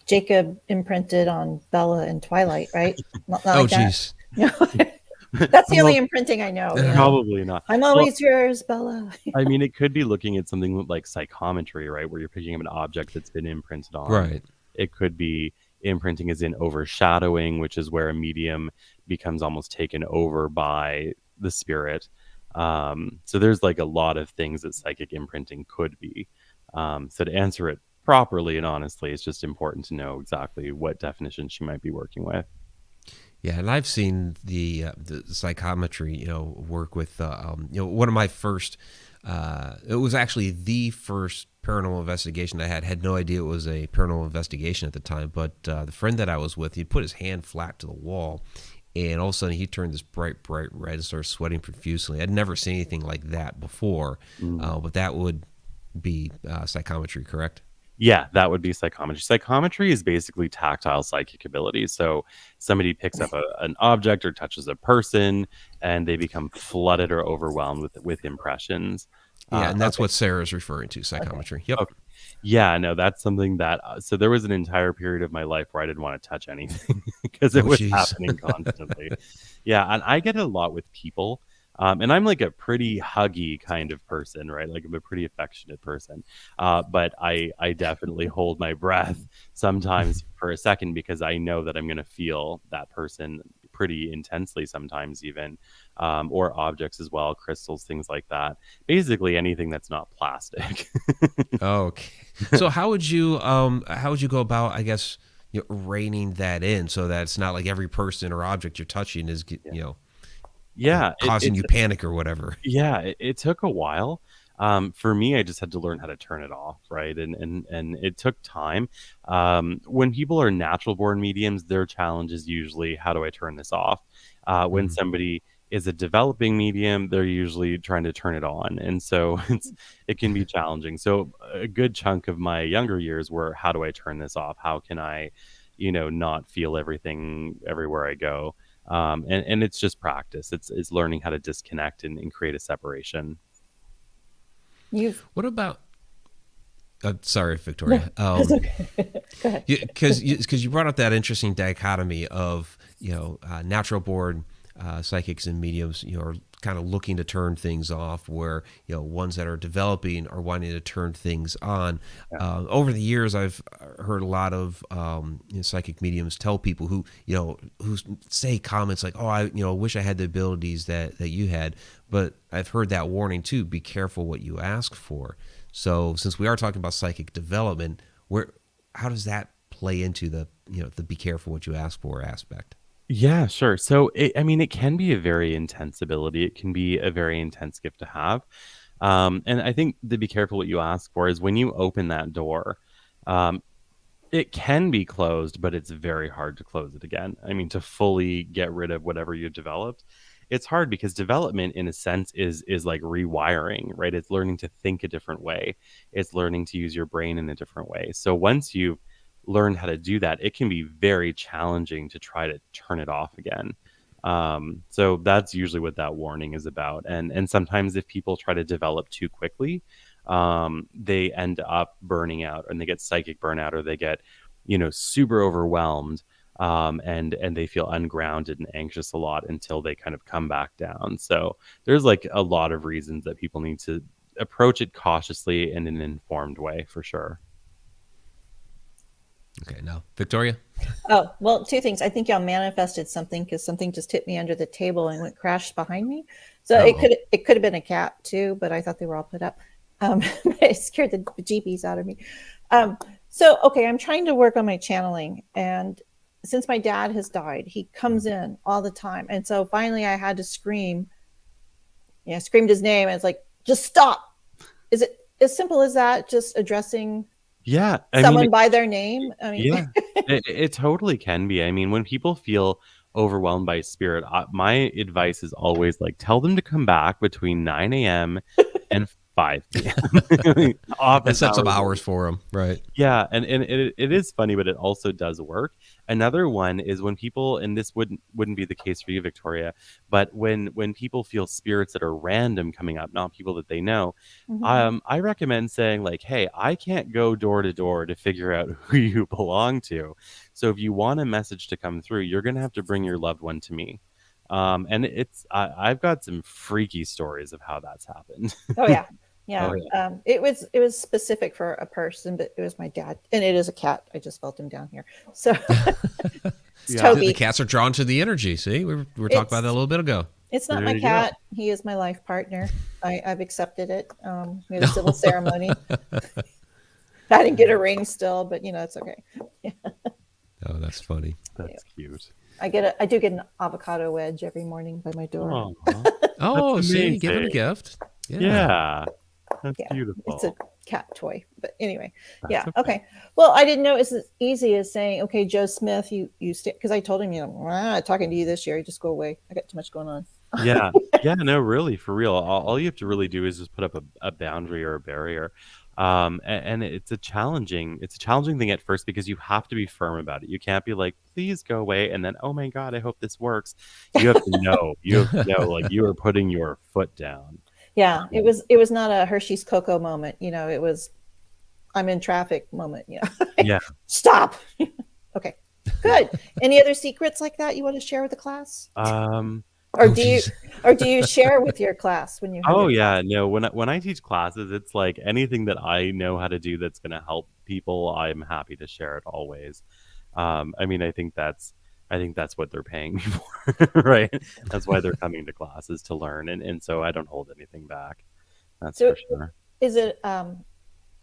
Jacob imprinted on Bella in Twilight, right? Not Oh, like that. jeez. That's the only imprinting I know. Probably not. I'm always yours, Bella. I mean, it could be looking at something like psychometry, right, where you're picking up an object that's been imprinted on. Right. It could be imprinting as in overshadowing, which is where a medium becomes almost taken over by the spirit. So there's like a lot of things that psychic imprinting could be. So to answer it properly and honestly, it's just important to know exactly what definition she might be working with. Yeah, and I've seen the psychometry, work with, one of my first. It was actually the first paranormal investigation I had. Had no idea it was a paranormal investigation at the time, but the friend that I was with, he put his hand flat to the wall, and all of a sudden he turned this bright red and started sweating profusely. I'd never seen anything like that before, but that would be psychometry, correct? Yeah, that would be psychometry. Psychometry is basically tactile psychic ability. So somebody picks up an object or touches a person, and they become flooded or overwhelmed with impressions. Yeah, and that's what Sarah's referring to, psychometry. Yep. Okay. Yeah, no, that's something that. So there was an entire period of my life where I didn't want to touch anything because it was happening constantly. Yeah, and I get it a lot with people. And I'm like a pretty huggy kind of person, right? Like I'm a pretty affectionate person. But I definitely hold my breath sometimes for a second because I know that I'm going to feel that person pretty intensely sometimes even, or objects as well, crystals, things like that. Basically anything that's not plastic. Okay. So how would you go about, I guess, reining that in so that it's not like every person or object you're touching is, causing you panic or whatever? Yeah, it took a while. For me, I just had to learn how to turn it off, right? And it took time. When people are natural born mediums, their challenge is usually, how do I turn this off? When somebody is a developing medium, they're usually trying to turn it on. And so it can be challenging. So a good chunk of my younger years were, how do I turn this off? How can I, not feel everything everywhere I go? And it's just practice. It's learning how to disconnect and create a separation. What about? Sorry, Victoria. That's okay. Go ahead. Because you brought up that interesting dichotomy of natural born psychics and mediums, are kind of looking to turn things off, where ones that are developing are wanting to turn things on. Yeah. Over the years, I've heard a lot of psychic mediums tell people who say comments like, "Oh, I wish I had the abilities that you had." But I've heard that warning too: be careful what you ask for. So since we are talking about psychic development, how does that play into the be careful what you ask for aspect? Yeah, sure. So, it can be a very intense ability. It can be a very intense gift to have. And I think to be careful what you ask for is when you open that door, um, it can be closed, but it's very hard to close it again. To fully get rid of whatever you've developed, it's hard because development, in a sense, is like rewiring, right? It's learning to think a different way. It's learning to use your brain in a different way. So once you've learned how to do that, it can be very challenging to try to turn it off again. So that's usually what that warning is about. And sometimes if people try to develop too quickly, they end up burning out, and they get psychic burnout, or they get, super overwhelmed, and they feel ungrounded and anxious a lot until they kind of come back down. So there's like a lot of reasons that people need to approach it cautiously and in an informed way, for sure. Okay, now Victoria. Oh, well, two things. I think y'all manifested something because something just hit me under the table and went crashed behind me. So it could have been a cat too, but I thought they were all put up. It scared the bejeebies out of me. So okay, I'm trying to work on my channeling, and since my dad has died, he comes in all the time, and so finally I had to scream. Yeah, screamed his name, and it's like, just stop. Is it as simple as that? Just addressing someone by their name? Yeah, it totally can be. When people feel overwhelmed by spirit, my advice is always like, tell them to come back between 9 a.m. and 5 p.m. That sets up hours for them, right? Yeah, and it is funny, but it also does work. Another one is when people, and this wouldn't be the case for you, Victoria, but when people feel spirits that are random coming up, not people that they know, I recommend saying like, hey, I can't go door to door to figure out who you belong to. So if you want a message to come through, you're going to have to bring your loved one to me. And I've got some freaky stories of how that's happened. Oh yeah. Yeah. It was specific for a person, but it was my dad, and it is a cat. I just felt him down here. So Toby. The cats are drawn to the energy. See, we were talking about that a little bit ago. It's not my cat. He is my life partner. I've accepted it. We had a civil ceremony. I didn't get a ring still, but it's okay. Oh, that's funny. That's cute. I do get an avocado wedge every morning by my door. Oh, see, give him a gift. Yeah. That's beautiful. It's a cat toy, but anyway, okay. Well, I didn't know it's as easy as saying, okay, Joe Smith, you because I told him, I'm not talking to you this year. You just go away. I got too much going on. Yeah, no, really, for real. All you have to really do is just put up a boundary or a barrier. And it's a challenging thing at first because you have to be firm about it. You can't be like, please go away, and then, oh my God, I hope this works. You have to know. Like you are putting your foot down. Yeah, it was not a Hershey's Cocoa moment. It was I'm in traffic moment. Yeah. Stop. Okay, good. Any other secrets like that you want to share with the class? Or do you share with your class when you? Oh yeah, no. When I teach classes, it's like anything that I know how to do that's going to help people, I'm happy to share it always. I think that's what they're paying me for, right? That's why they're coming to classes, to learn, and so I don't hold anything back. That's for sure. Is it a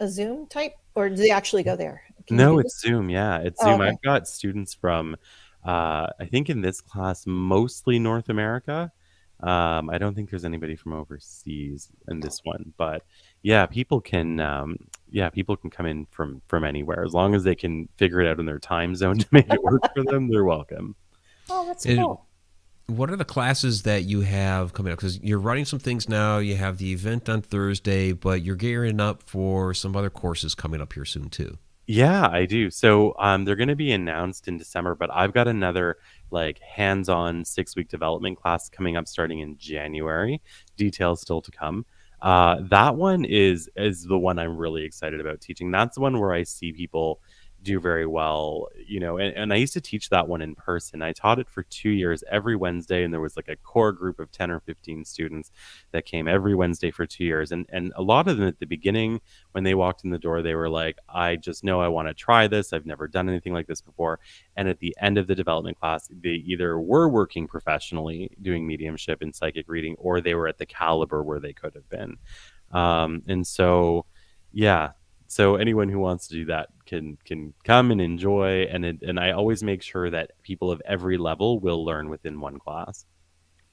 Zoom type, or do they actually go there? No, it's Zoom. Yeah, it's Zoom. Okay. I've got students from, I think in this class, mostly North America. I don't think there's anybody from overseas in this one, but yeah, people can come in from anywhere as long as they can figure it out in their time zone to make it work for them. They're welcome. Oh, that's cool. What are the classes that you have coming up? Because you're running some things now. You have the event on Thursday, but you're gearing up for some other courses coming up here soon too. Yeah, I do. So they're going to be announced in December, but I've got another like hands-on 6-week development class coming up starting in January. Details still to come. That one is the one I'm really excited about teaching. That's the one where I see people do very well, and I used to teach that one in person. I taught it for 2 years every Wednesday, and there was like a core group of 10 or 15 students that came every Wednesday for 2 years. And a lot of them at the beginning, when they walked in the door, they were like, I just know I want to try this. I've never done anything like this before. And at the end of the development class, they either were working professionally doing mediumship and psychic reading, or they were at the caliber where they could have been. And so, yeah. So anyone who wants to do that can come and enjoy. And I always make sure that people of every level will learn within one class.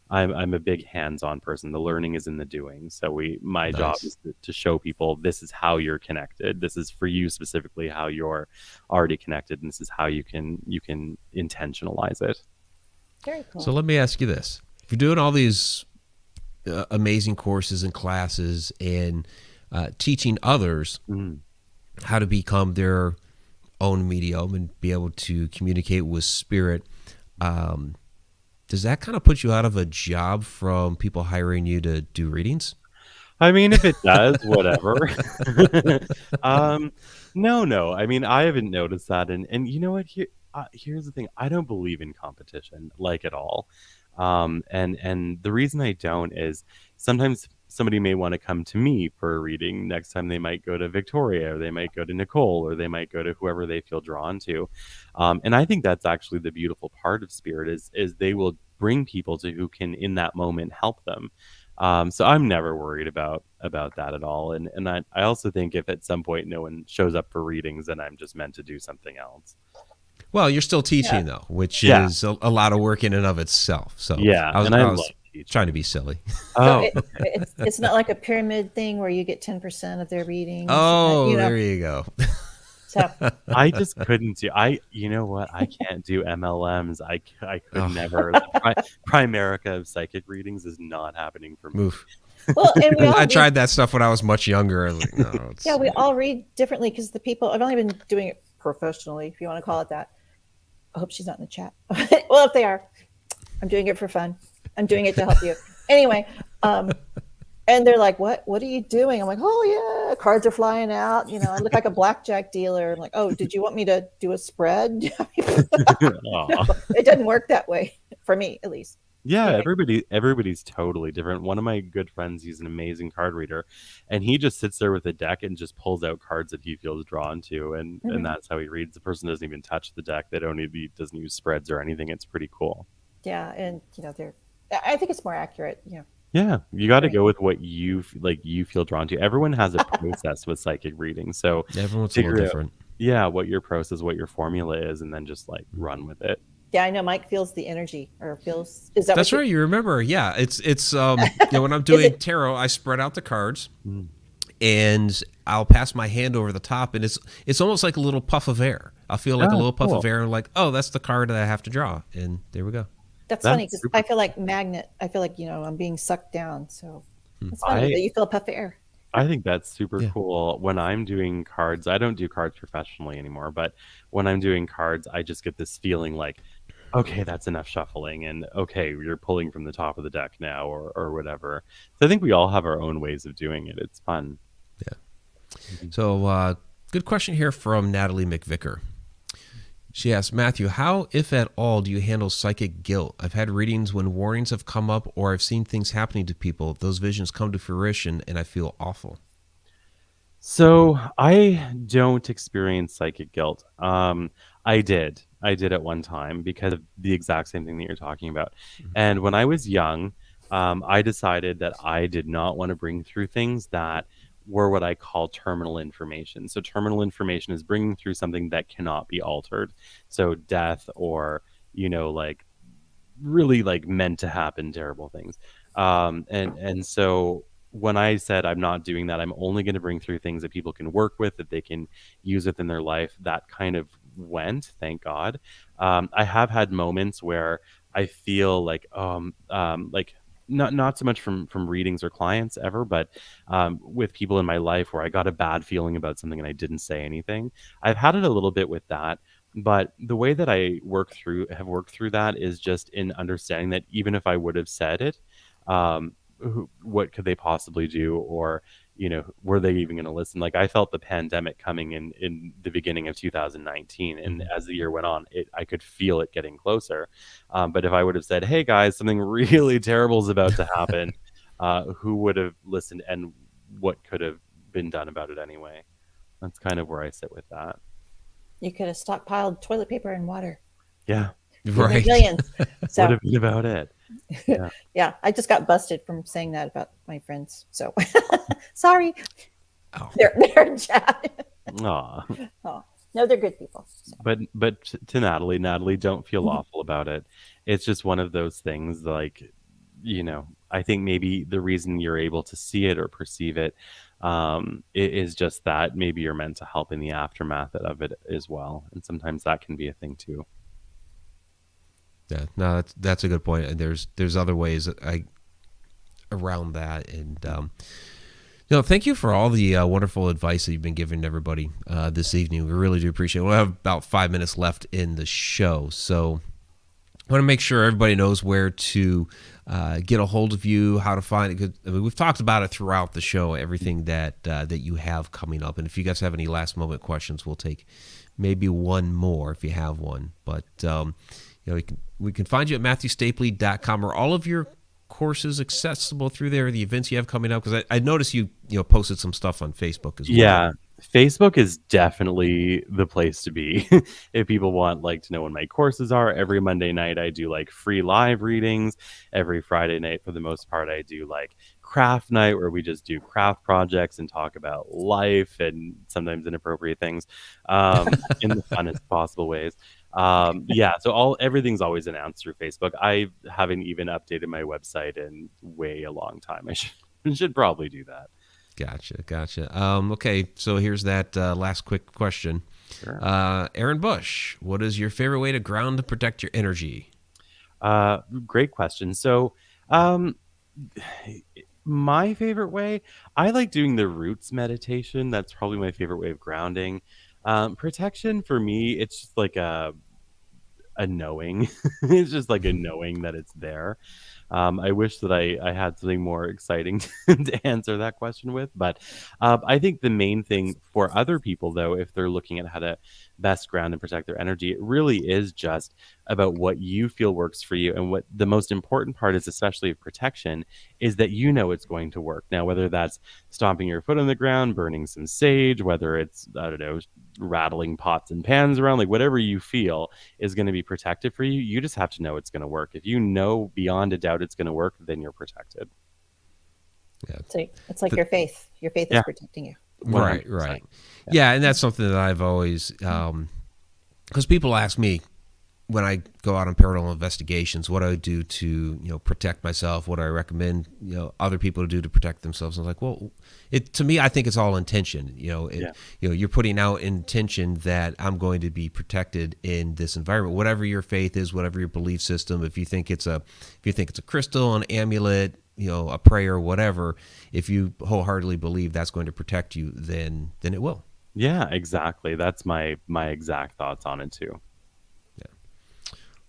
I'm a big hands-on person. The learning is in the doing. So my job Nice. is to show people this is how you're connected. This is for you specifically how you're already connected, and this is how you can intentionalize it. Very cool. So let me ask you this: if you're doing all these amazing courses and classes and teaching others Mm. how to become their own medium and be able to communicate with spirit, does that kind of put you out of a job from people hiring you to do readings? I mean, if it does, whatever. No. I mean, I haven't noticed that, and you know what? Here's the thing: I don't believe in competition, like at all. And the reason I don't is sometimes somebody may want to come to me for a reading. Next time they might go to Victoria, or they might go to Nicole, or they might go to whoever they feel drawn to. And I think that's actually the beautiful part of spirit is they will bring people to who can in that moment help them. So I'm never worried about that at all. And I also think if at some point no one shows up for readings, then I'm just meant to do something else. Well, you're still Yeah. teaching though, which Yeah. is a lot of work in and of itself. So Yeah, I was, and I I love was teaching. trying to be silly. So Oh, it's not like a pyramid thing where you get 10% of their readings. Oh, there you go. So I just couldn't do. You know what? I can't do MLMs. I could Ugh. never. Primerica of psychic readings is not happening for me. Move. well, and we all I read, tried that stuff when I was much younger. I was like, no, it's, yeah, we all read differently because the people. I've only been doing it professionally, if you want to call it that. I hope she's not in the chat. Well, if they are, I'm doing it for fun. I'm doing it to help you. Anyway, and they're like, "What? What are you doing?" I'm like, "Oh yeah, cards are flying out. I look like a blackjack dealer." I'm like, "Oh, did you want me to do a spread?" Aw. It doesn't work that way for me, at least. Yeah, Anyway. everybody's totally different. One of my good friends, he's an amazing card reader, and he just sits there with a deck and just pulls out cards that he feels drawn to, and Mhm. that's how he reads. The person doesn't even touch the deck. He doesn't use spreads or anything. It's pretty cool. Yeah, and they're. I think it's more accurate. Yeah, you got to Right. go with what you feel drawn to. Everyone has a process with psychic reading, so everyone's a little figure out different. what your process, what your formula is, and then just like run with it. Yeah, I know Mike feels the energy, or feels. Is that That's what right. You remember? Yeah, it's when I'm doing it- tarot, I spread out the cards Mm. and I'll pass my hand over the top, and it's almost like a little puff of air. I'll feel like a Oh, little puff cool. of air, and like, oh, that's the card that I have to draw, and there we go. That's That's funny because super I feel like magnet. I feel like I'm being sucked down. So it's funny I that you feel a puff of air. I think that's super Yeah. cool. When I'm doing cards, I don't do cards professionally anymore, but when I'm doing cards, I just get this feeling like, okay, that's enough shuffling, and okay, you're pulling from the top of the deck now, or whatever. So I think we all have our own ways of doing it. It's fun. So, good question here from Natalie McVicker. She asks, Matthew, how, if at all, do you handle psychic guilt? I've had readings when warnings have come up or I've seen things happening to people. Those visions come to fruition and I feel awful. So I don't experience psychic guilt. I did at one time because of the exact same thing that you're talking about. And when I was young, I decided that I did not want to bring through things that were what I call terminal information. So terminal information is bringing through something that cannot be altered. So death or, like really like meant to happen terrible things. And so when I said I'm not doing that, I'm only going to bring through things that people can work with, that they can use within their life. That kind of went, thank God. I have had moments where I feel like not so much from readings or clients ever, but with people in my life where I got a bad feeling about something and I didn't say anything. I've had it a little bit with that, but the way that I have worked through that is just in understanding that even if I would have said it, what could they possibly do, or were they even going to listen? Like, I felt the pandemic coming in the beginning of 2019, and as the year went on, I could feel it getting closer. But if I would have said, "Hey guys, something really terrible is about to happen," who would have listened, and what could have been done about it anyway? That's kind of where I sit with that. You could have stockpiled toilet paper and water. Yeah, Right. Millions. So would have been about it. Yeah. yeah, I just got busted from saying that about my friends. So sorry. Oh. They're in chat. Aw. Oh, no, they're good people. So. But to Natalie, don't feel awful about it. It's just one of those things, like, I think maybe the reason you're able to see it or perceive it, it is just that maybe you're meant to help in the aftermath of it as well. And sometimes that can be a thing too. Yeah, no, that's a good point. And there's other ways around that. And thank you for all the wonderful advice that you've been giving everybody this evening. We really do appreciate it. We'll have about 5 minutes left in the show, so I want to make sure everybody knows where to get a hold of you, how to find it. 'Cause, I mean, we've talked about it throughout the show, everything that you have coming up. And if you guys have any last moment questions, we'll take maybe one more if you have one. But we can find you at MatthewStapley.com. Are all of your courses accessible through there, the events you have coming up? Because I noticed you posted some stuff on Facebook as well. Yeah, Facebook is definitely the place to be if people want to know when my courses are. Every Monday night I do free live readings. Every Friday night, for the most part, I do craft night, where we just do craft projects and talk about life and sometimes inappropriate things in the funnest possible ways. So everything's always announced through Facebook. I haven't even updated my website in way a long time. I should probably do that. Gotcha. Okay, so here's that last quick question. Sure. Aaron Bush, what is your favorite way to ground and protect your energy? Great question. So my favorite way, I like doing the roots meditation. That's probably my favorite way of grounding. Protection for me, it's just like a knowing. It's just like a knowing that it's there. I wish that I had something more exciting to answer that question with, but I think the main thing for other people, though, if they're looking at how to best ground and protect their energy, it really is just about what you feel works for you. And what the most important part is, especially of protection, is that it's going to work. Now, whether that's stomping your foot on the ground, burning some sage, whether it's, I don't know, rattling pots and pans around, whatever you feel is going to be protective for you, you just have to know it's going to work. If you know beyond a doubt it's going to work, then you're protected. Yeah. It's like your faith. Your faith is protecting you. Right. Yeah, and that's something that I've always, because people ask me when I go out on paranormal investigations, what I do to protect myself, what I recommend other people to do to protect themselves. I was like, well, to me, I think it's all intention. You're putting out intention that I'm going to be protected in this environment, whatever your faith is, whatever your belief system. If you think it's a crystal, an amulet, a prayer, whatever, if you wholeheartedly believe that's going to protect you, then it will. Yeah, exactly. That's my exact thoughts on it too.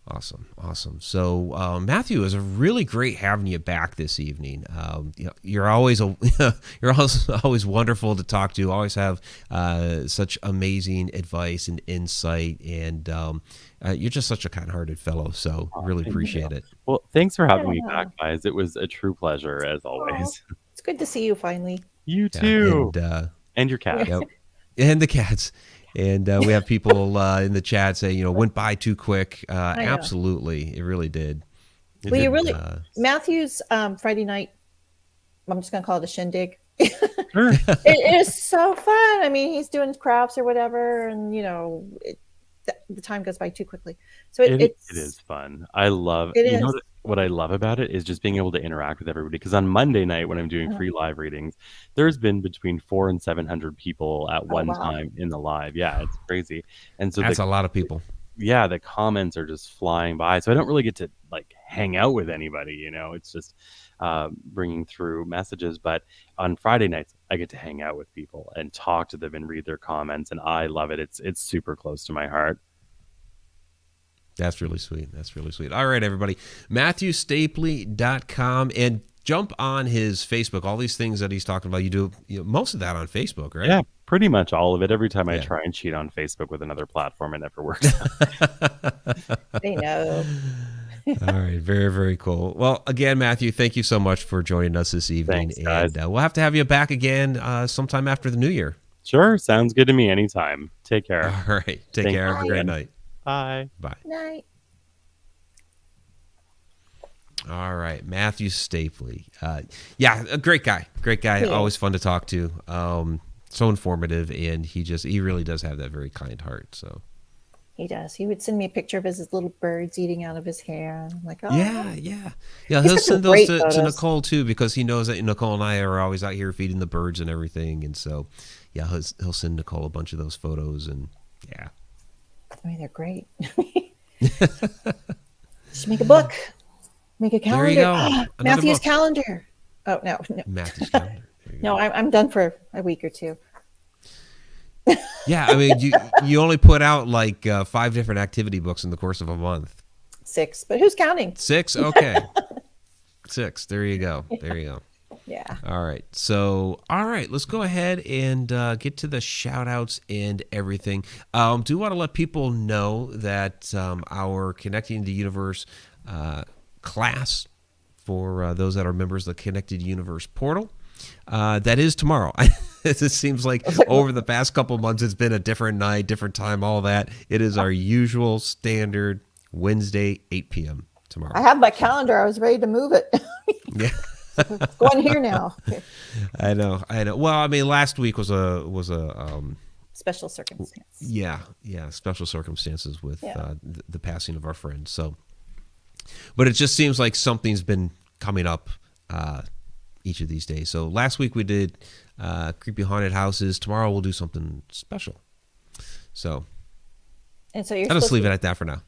Awesome. So, Matthew, it was really great having you back this evening. You're always always wonderful to talk to. Always have such amazing advice and insight, and you're just such a kind-hearted fellow. So, really appreciate it. Well, thanks for having me back, guys. It was a true pleasure as always. It's good to see you finally. You too, and your cat. Yep. And the cats. And we have people in the chat say, went by too quick. Absolutely. It really did. Matthew's Friday night, I'm just going to call it a shindig. It is so fun. I mean, he's doing crafts or whatever, and, the time goes by too quickly. So it is fun. I love it. What I love about it is just being able to interact with everybody. Because on Monday night, when I'm doing free live readings, there's been between 400 and 700 people at one time in the live. Yeah, it's crazy. And so that's a lot of people. Yeah, the comments are just flying by. So I don't really get to hang out with anybody. It's just bringing through messages. But on Friday nights, I get to hang out with people and talk to them and read their comments, and I love it. It's super close to my heart. That's really sweet. That's really sweet. All right, everybody. MatthewStapley.com, and jump on his Facebook. All these things that he's talking about, you do most of that on Facebook, right? Yeah, pretty much all of it. Every time I try and cheat on Facebook with another platform, it never works. They know. All right. Very, very cool. Well, again, Matthew, thank you so much for joining us this evening. Thanks, guys. And we'll have to have you back again sometime after the new year. Sure. Sounds good to me. Anytime. Take care. All right. Take care. Have a great night. Bye. Bye. Night. All right. Matthew Stapley. Yeah, a great guy. Great guy. Yeah. Always fun to talk to. So informative, and he really does have that very kind heart. So He does. He would send me a picture of his little birds eating out of his hair. I'm like, oh. yeah. He's He'll got some send those great to photos. Nicole too, because he knows that Nicole and I are always out here feeding the birds and everything, and so yeah, he'll send Nicole a bunch of those photos, and yeah. I mean, they're great. Just make a book. Make a calendar. There you go. Ah, Another Matthew's book. calendar. Oh, no. Matthew's calendar. There you No, go. I'm done for a week or two. Yeah, I mean, you only put out like 5 different activity books in the course of a month. 6, but who's counting? 6? Okay. 6. There you go. There you go. Yeah. All right. So, all right, let's go ahead and get to the shout outs and everything. Do want to let people know that our Connecting the Universe class for those that are members of the Connected Universe portal, that is tomorrow. It seems like over the past couple months, it's been a different night, different time, all that. It is our usual standard Wednesday, 8 p.m. tomorrow. I have my calendar. I was ready to move it. Yeah. It's going here now. I know. Well, I mean, last week was a Special circumstance. yeah, special circumstances with Yeah. the passing of our friend. So, but it just seems like something's been coming up each of these days. So last week we did creepy haunted houses. Tomorrow we'll do something special. So And so you're I'll just supposed leave to it at that for now.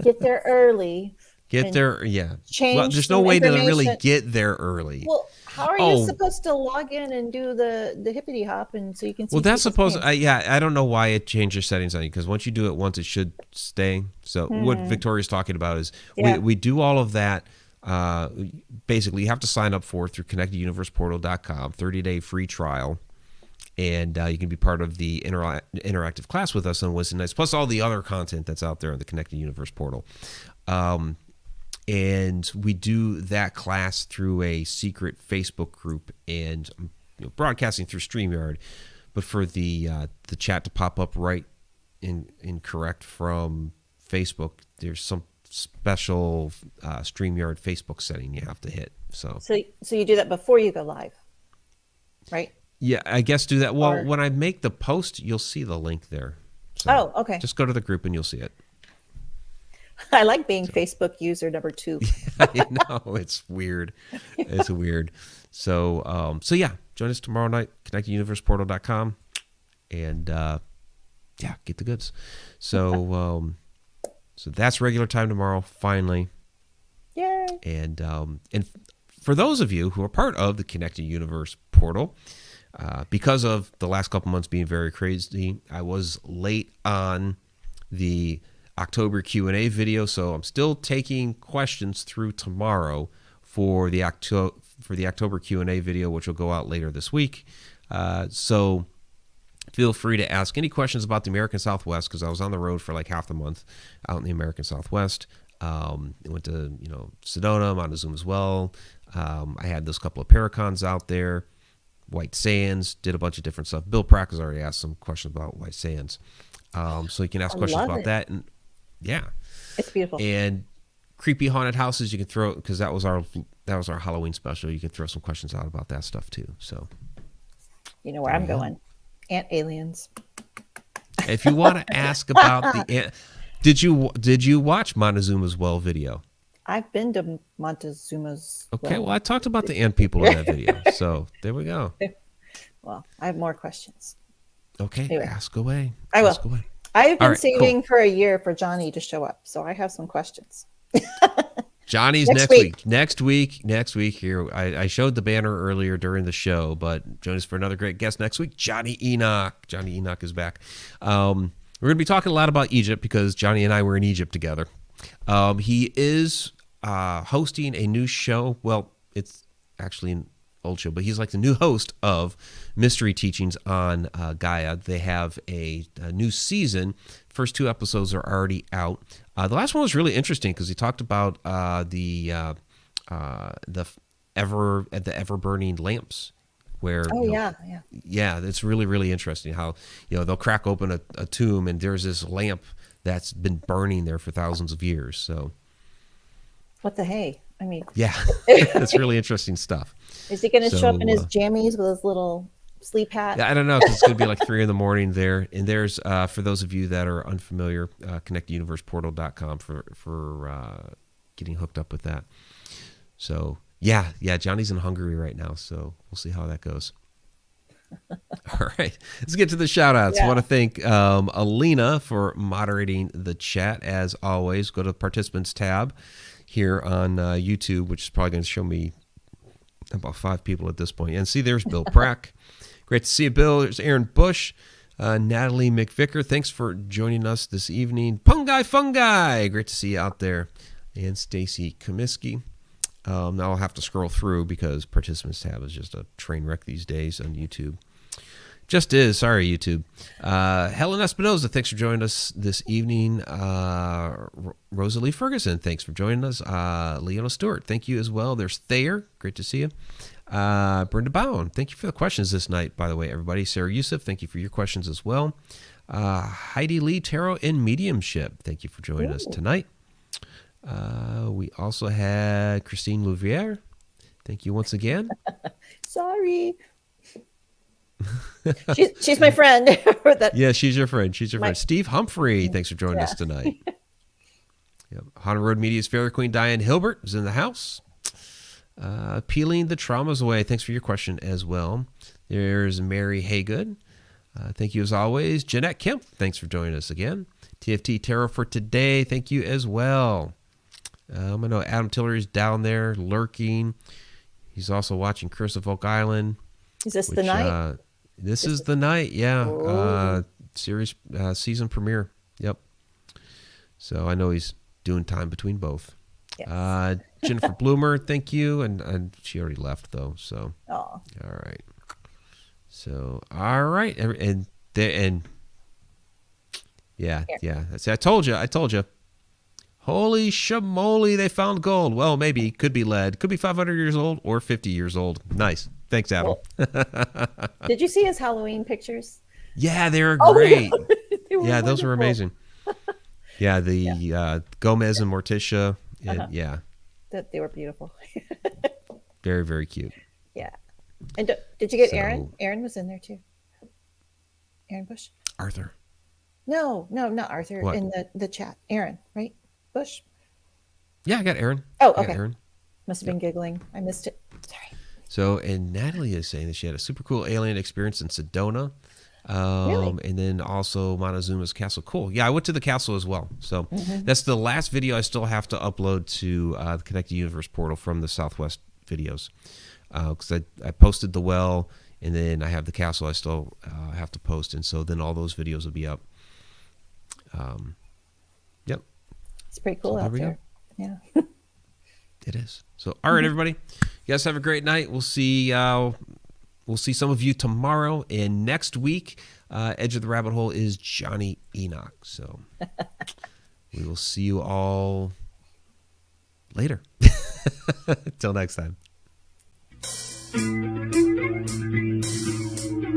get there early. Get And there, yeah. change Well, there's no some way to really information. get there early. Well, how are Oh. you supposed to log in and do the hippity hop and so you can see? Well, that's people's supposed. names? I don't know why it changed your settings on you, because once you do it once, it should stay. So what Victoria's talking about is Yeah. we do all of that. Basically, you have to sign up through connecteduniverseportal.com, 30-day free trial, and you can be part of the interactive class with us on Wednesday nights, plus all the other content that's out there on the Connected Universe portal. And we do that class through a secret Facebook group and broadcasting through StreamYard. But for the chat to pop up right in correct from Facebook, there's some special StreamYard Facebook setting you have to hit. So you do that before you go live, right? yeah, I guess do that. Well, Or- when I make the post, you'll see the link there. So Oh, okay. Just go to the group and you'll see it. I like being Facebook user number 2. I know, it's weird. It's weird. So yeah, join us tomorrow night, connecteduniverseportal.com, and yeah, get the goods. So so that's regular time tomorrow, finally. Yay. And for those of you who are part of the Connected Universe portal, because of the last couple months being very crazy, I was late on the October Q&A video, so I'm still taking questions through tomorrow for the October Q&A video, which will go out later this week. So feel free to ask any questions about the American Southwest, because I was on the road for like half the month out in the American Southwest. I went to Sedona, Montezuma as well. I had those couple of Paracons out there, White Sands, did a bunch of different stuff. Bill Prack has already asked some questions about White Sands, so you can ask I questions love about it. that. And yeah, It's beautiful. and creepy haunted houses, you can throw, because that was our Halloween special. You can throw some questions out about that stuff too. So You know where I'm going. Ant aliens. if you want to ask about did you watch Montezuma's Well video? I've been to Montezuma's. Okay, well I talked about the ant people in that video, so there we go. Well, I have more questions. Okay, Anyway. ask away. I will. Ask away. I've been All right, saving for a year for Johnny to show up, so I have some questions. Johnny's next week. Next week here. I showed the banner earlier during the show, but join us for another great guest next week. Johnny Enoch. Johnny Enoch is back. We're going to be talking a lot about Egypt because Johnny and I were in Egypt together. He is hosting a new show. Well, it's actually an old show, but he's like the new host of Mystery Teachings on Gaia. They have a new season. First 2 episodes are already out. The last one was really interesting because he talked about the ever burning lamps. Where yeah, it's really, really interesting how they'll crack open a tomb and there's this lamp that's been burning there for thousands of years. So what the hey? I mean, yeah, it's really interesting stuff. Is he going to show up in his jammies with his little sleep hat? Yeah, I don't know. 'Cause it's going to be like 3 a.m. there. And there's for those of you that are unfamiliar, connectuniverseportal.com for getting hooked up with that. So yeah, Johnny's in Hungary right now, so we'll see how that goes. All right, let's get to the shout outs. I want to thank Alina for moderating the chat. As always, go to the participants tab here on YouTube, which is probably going to show me about 5 people at this point. And see, there's Bill Prack. Great to see you, Bill. There's Aaron Bush, Natalie McVicker. Thanks for joining us this evening. Pungai Fungi. Great to see you out there. And Stacy Comiskey. Now I'll have to scroll through because participants tab is just a train wreck these days on YouTube. Just is. Sorry, YouTube. Helen Espinoza, thanks for joining us this evening. Rosalie Ferguson, thanks for joining us. Leona Stewart, thank you as well. There's Thayer, great to see you. Brenda Bowen, thank you for the questions this night, by the way, everybody. Sarah Youssef, thank you for your questions as well. Heidi Lee Tarot and Mediumship, thank you for joining us tonight. We also had Christine Louviere. Thank you once again. Sorry. she's my friend. Yeah, she's your friend. Friend. Steve Humphrey, thanks for joining us tonight. Yep. Haunted Road Media's Fairy Queen Diane Hilbert is in the house. Peeling the traumas away. Thanks for your question as well. There's Mary Haygood. Thank you as always. Jeanette Kemp, thanks for joining us again. TFT Tarot for today. Thank you as well. I know Adam Tillery's down there lurking. He's also watching Curse of Oak Island. Is this the night? This is the night, yeah. Series season premiere. Yep. So I know he's doing time between both. Yes. Jennifer Bloomer, thank you. And she already left though. So all right. So all right. And yeah. See, I told you. Holy shamoly, they found gold. Well, maybe. Could be lead. Could be 500 years old or 50 years old. Nice. Thanks, Adam. Cool. Did you see his Halloween pictures? Yeah, they were great. They those were amazing. Yeah, the Gomez and Morticia. Yeah. They were beautiful. Very, very cute. Yeah. And did you get Aaron? Aaron was in there too. Aaron Bush? Arthur. No, not Arthur. What? In the chat. Aaron, right? Bush? Yeah, I got Aaron. Oh, okay. Aaron. Must have been giggling. I missed it. Sorry. So, and Natalie is saying that she had a super cool alien experience in Sedona. Really? And then also Montezuma's castle. Cool. Yeah, I went to the castle as well. So that's the last video I still have to upload to the Connected Universe portal from the Southwest videos. Because I posted the well, and then I have the castle I still have to post. And so then all those videos will be up. Yep. It's pretty cool out there. Yeah. It is. So, all right, everybody. You guys have a great night. We'll see some of you tomorrow. And next week, Edge of the Rabbit Hole is Johnny Enoch. So we will see you all later. Till next time.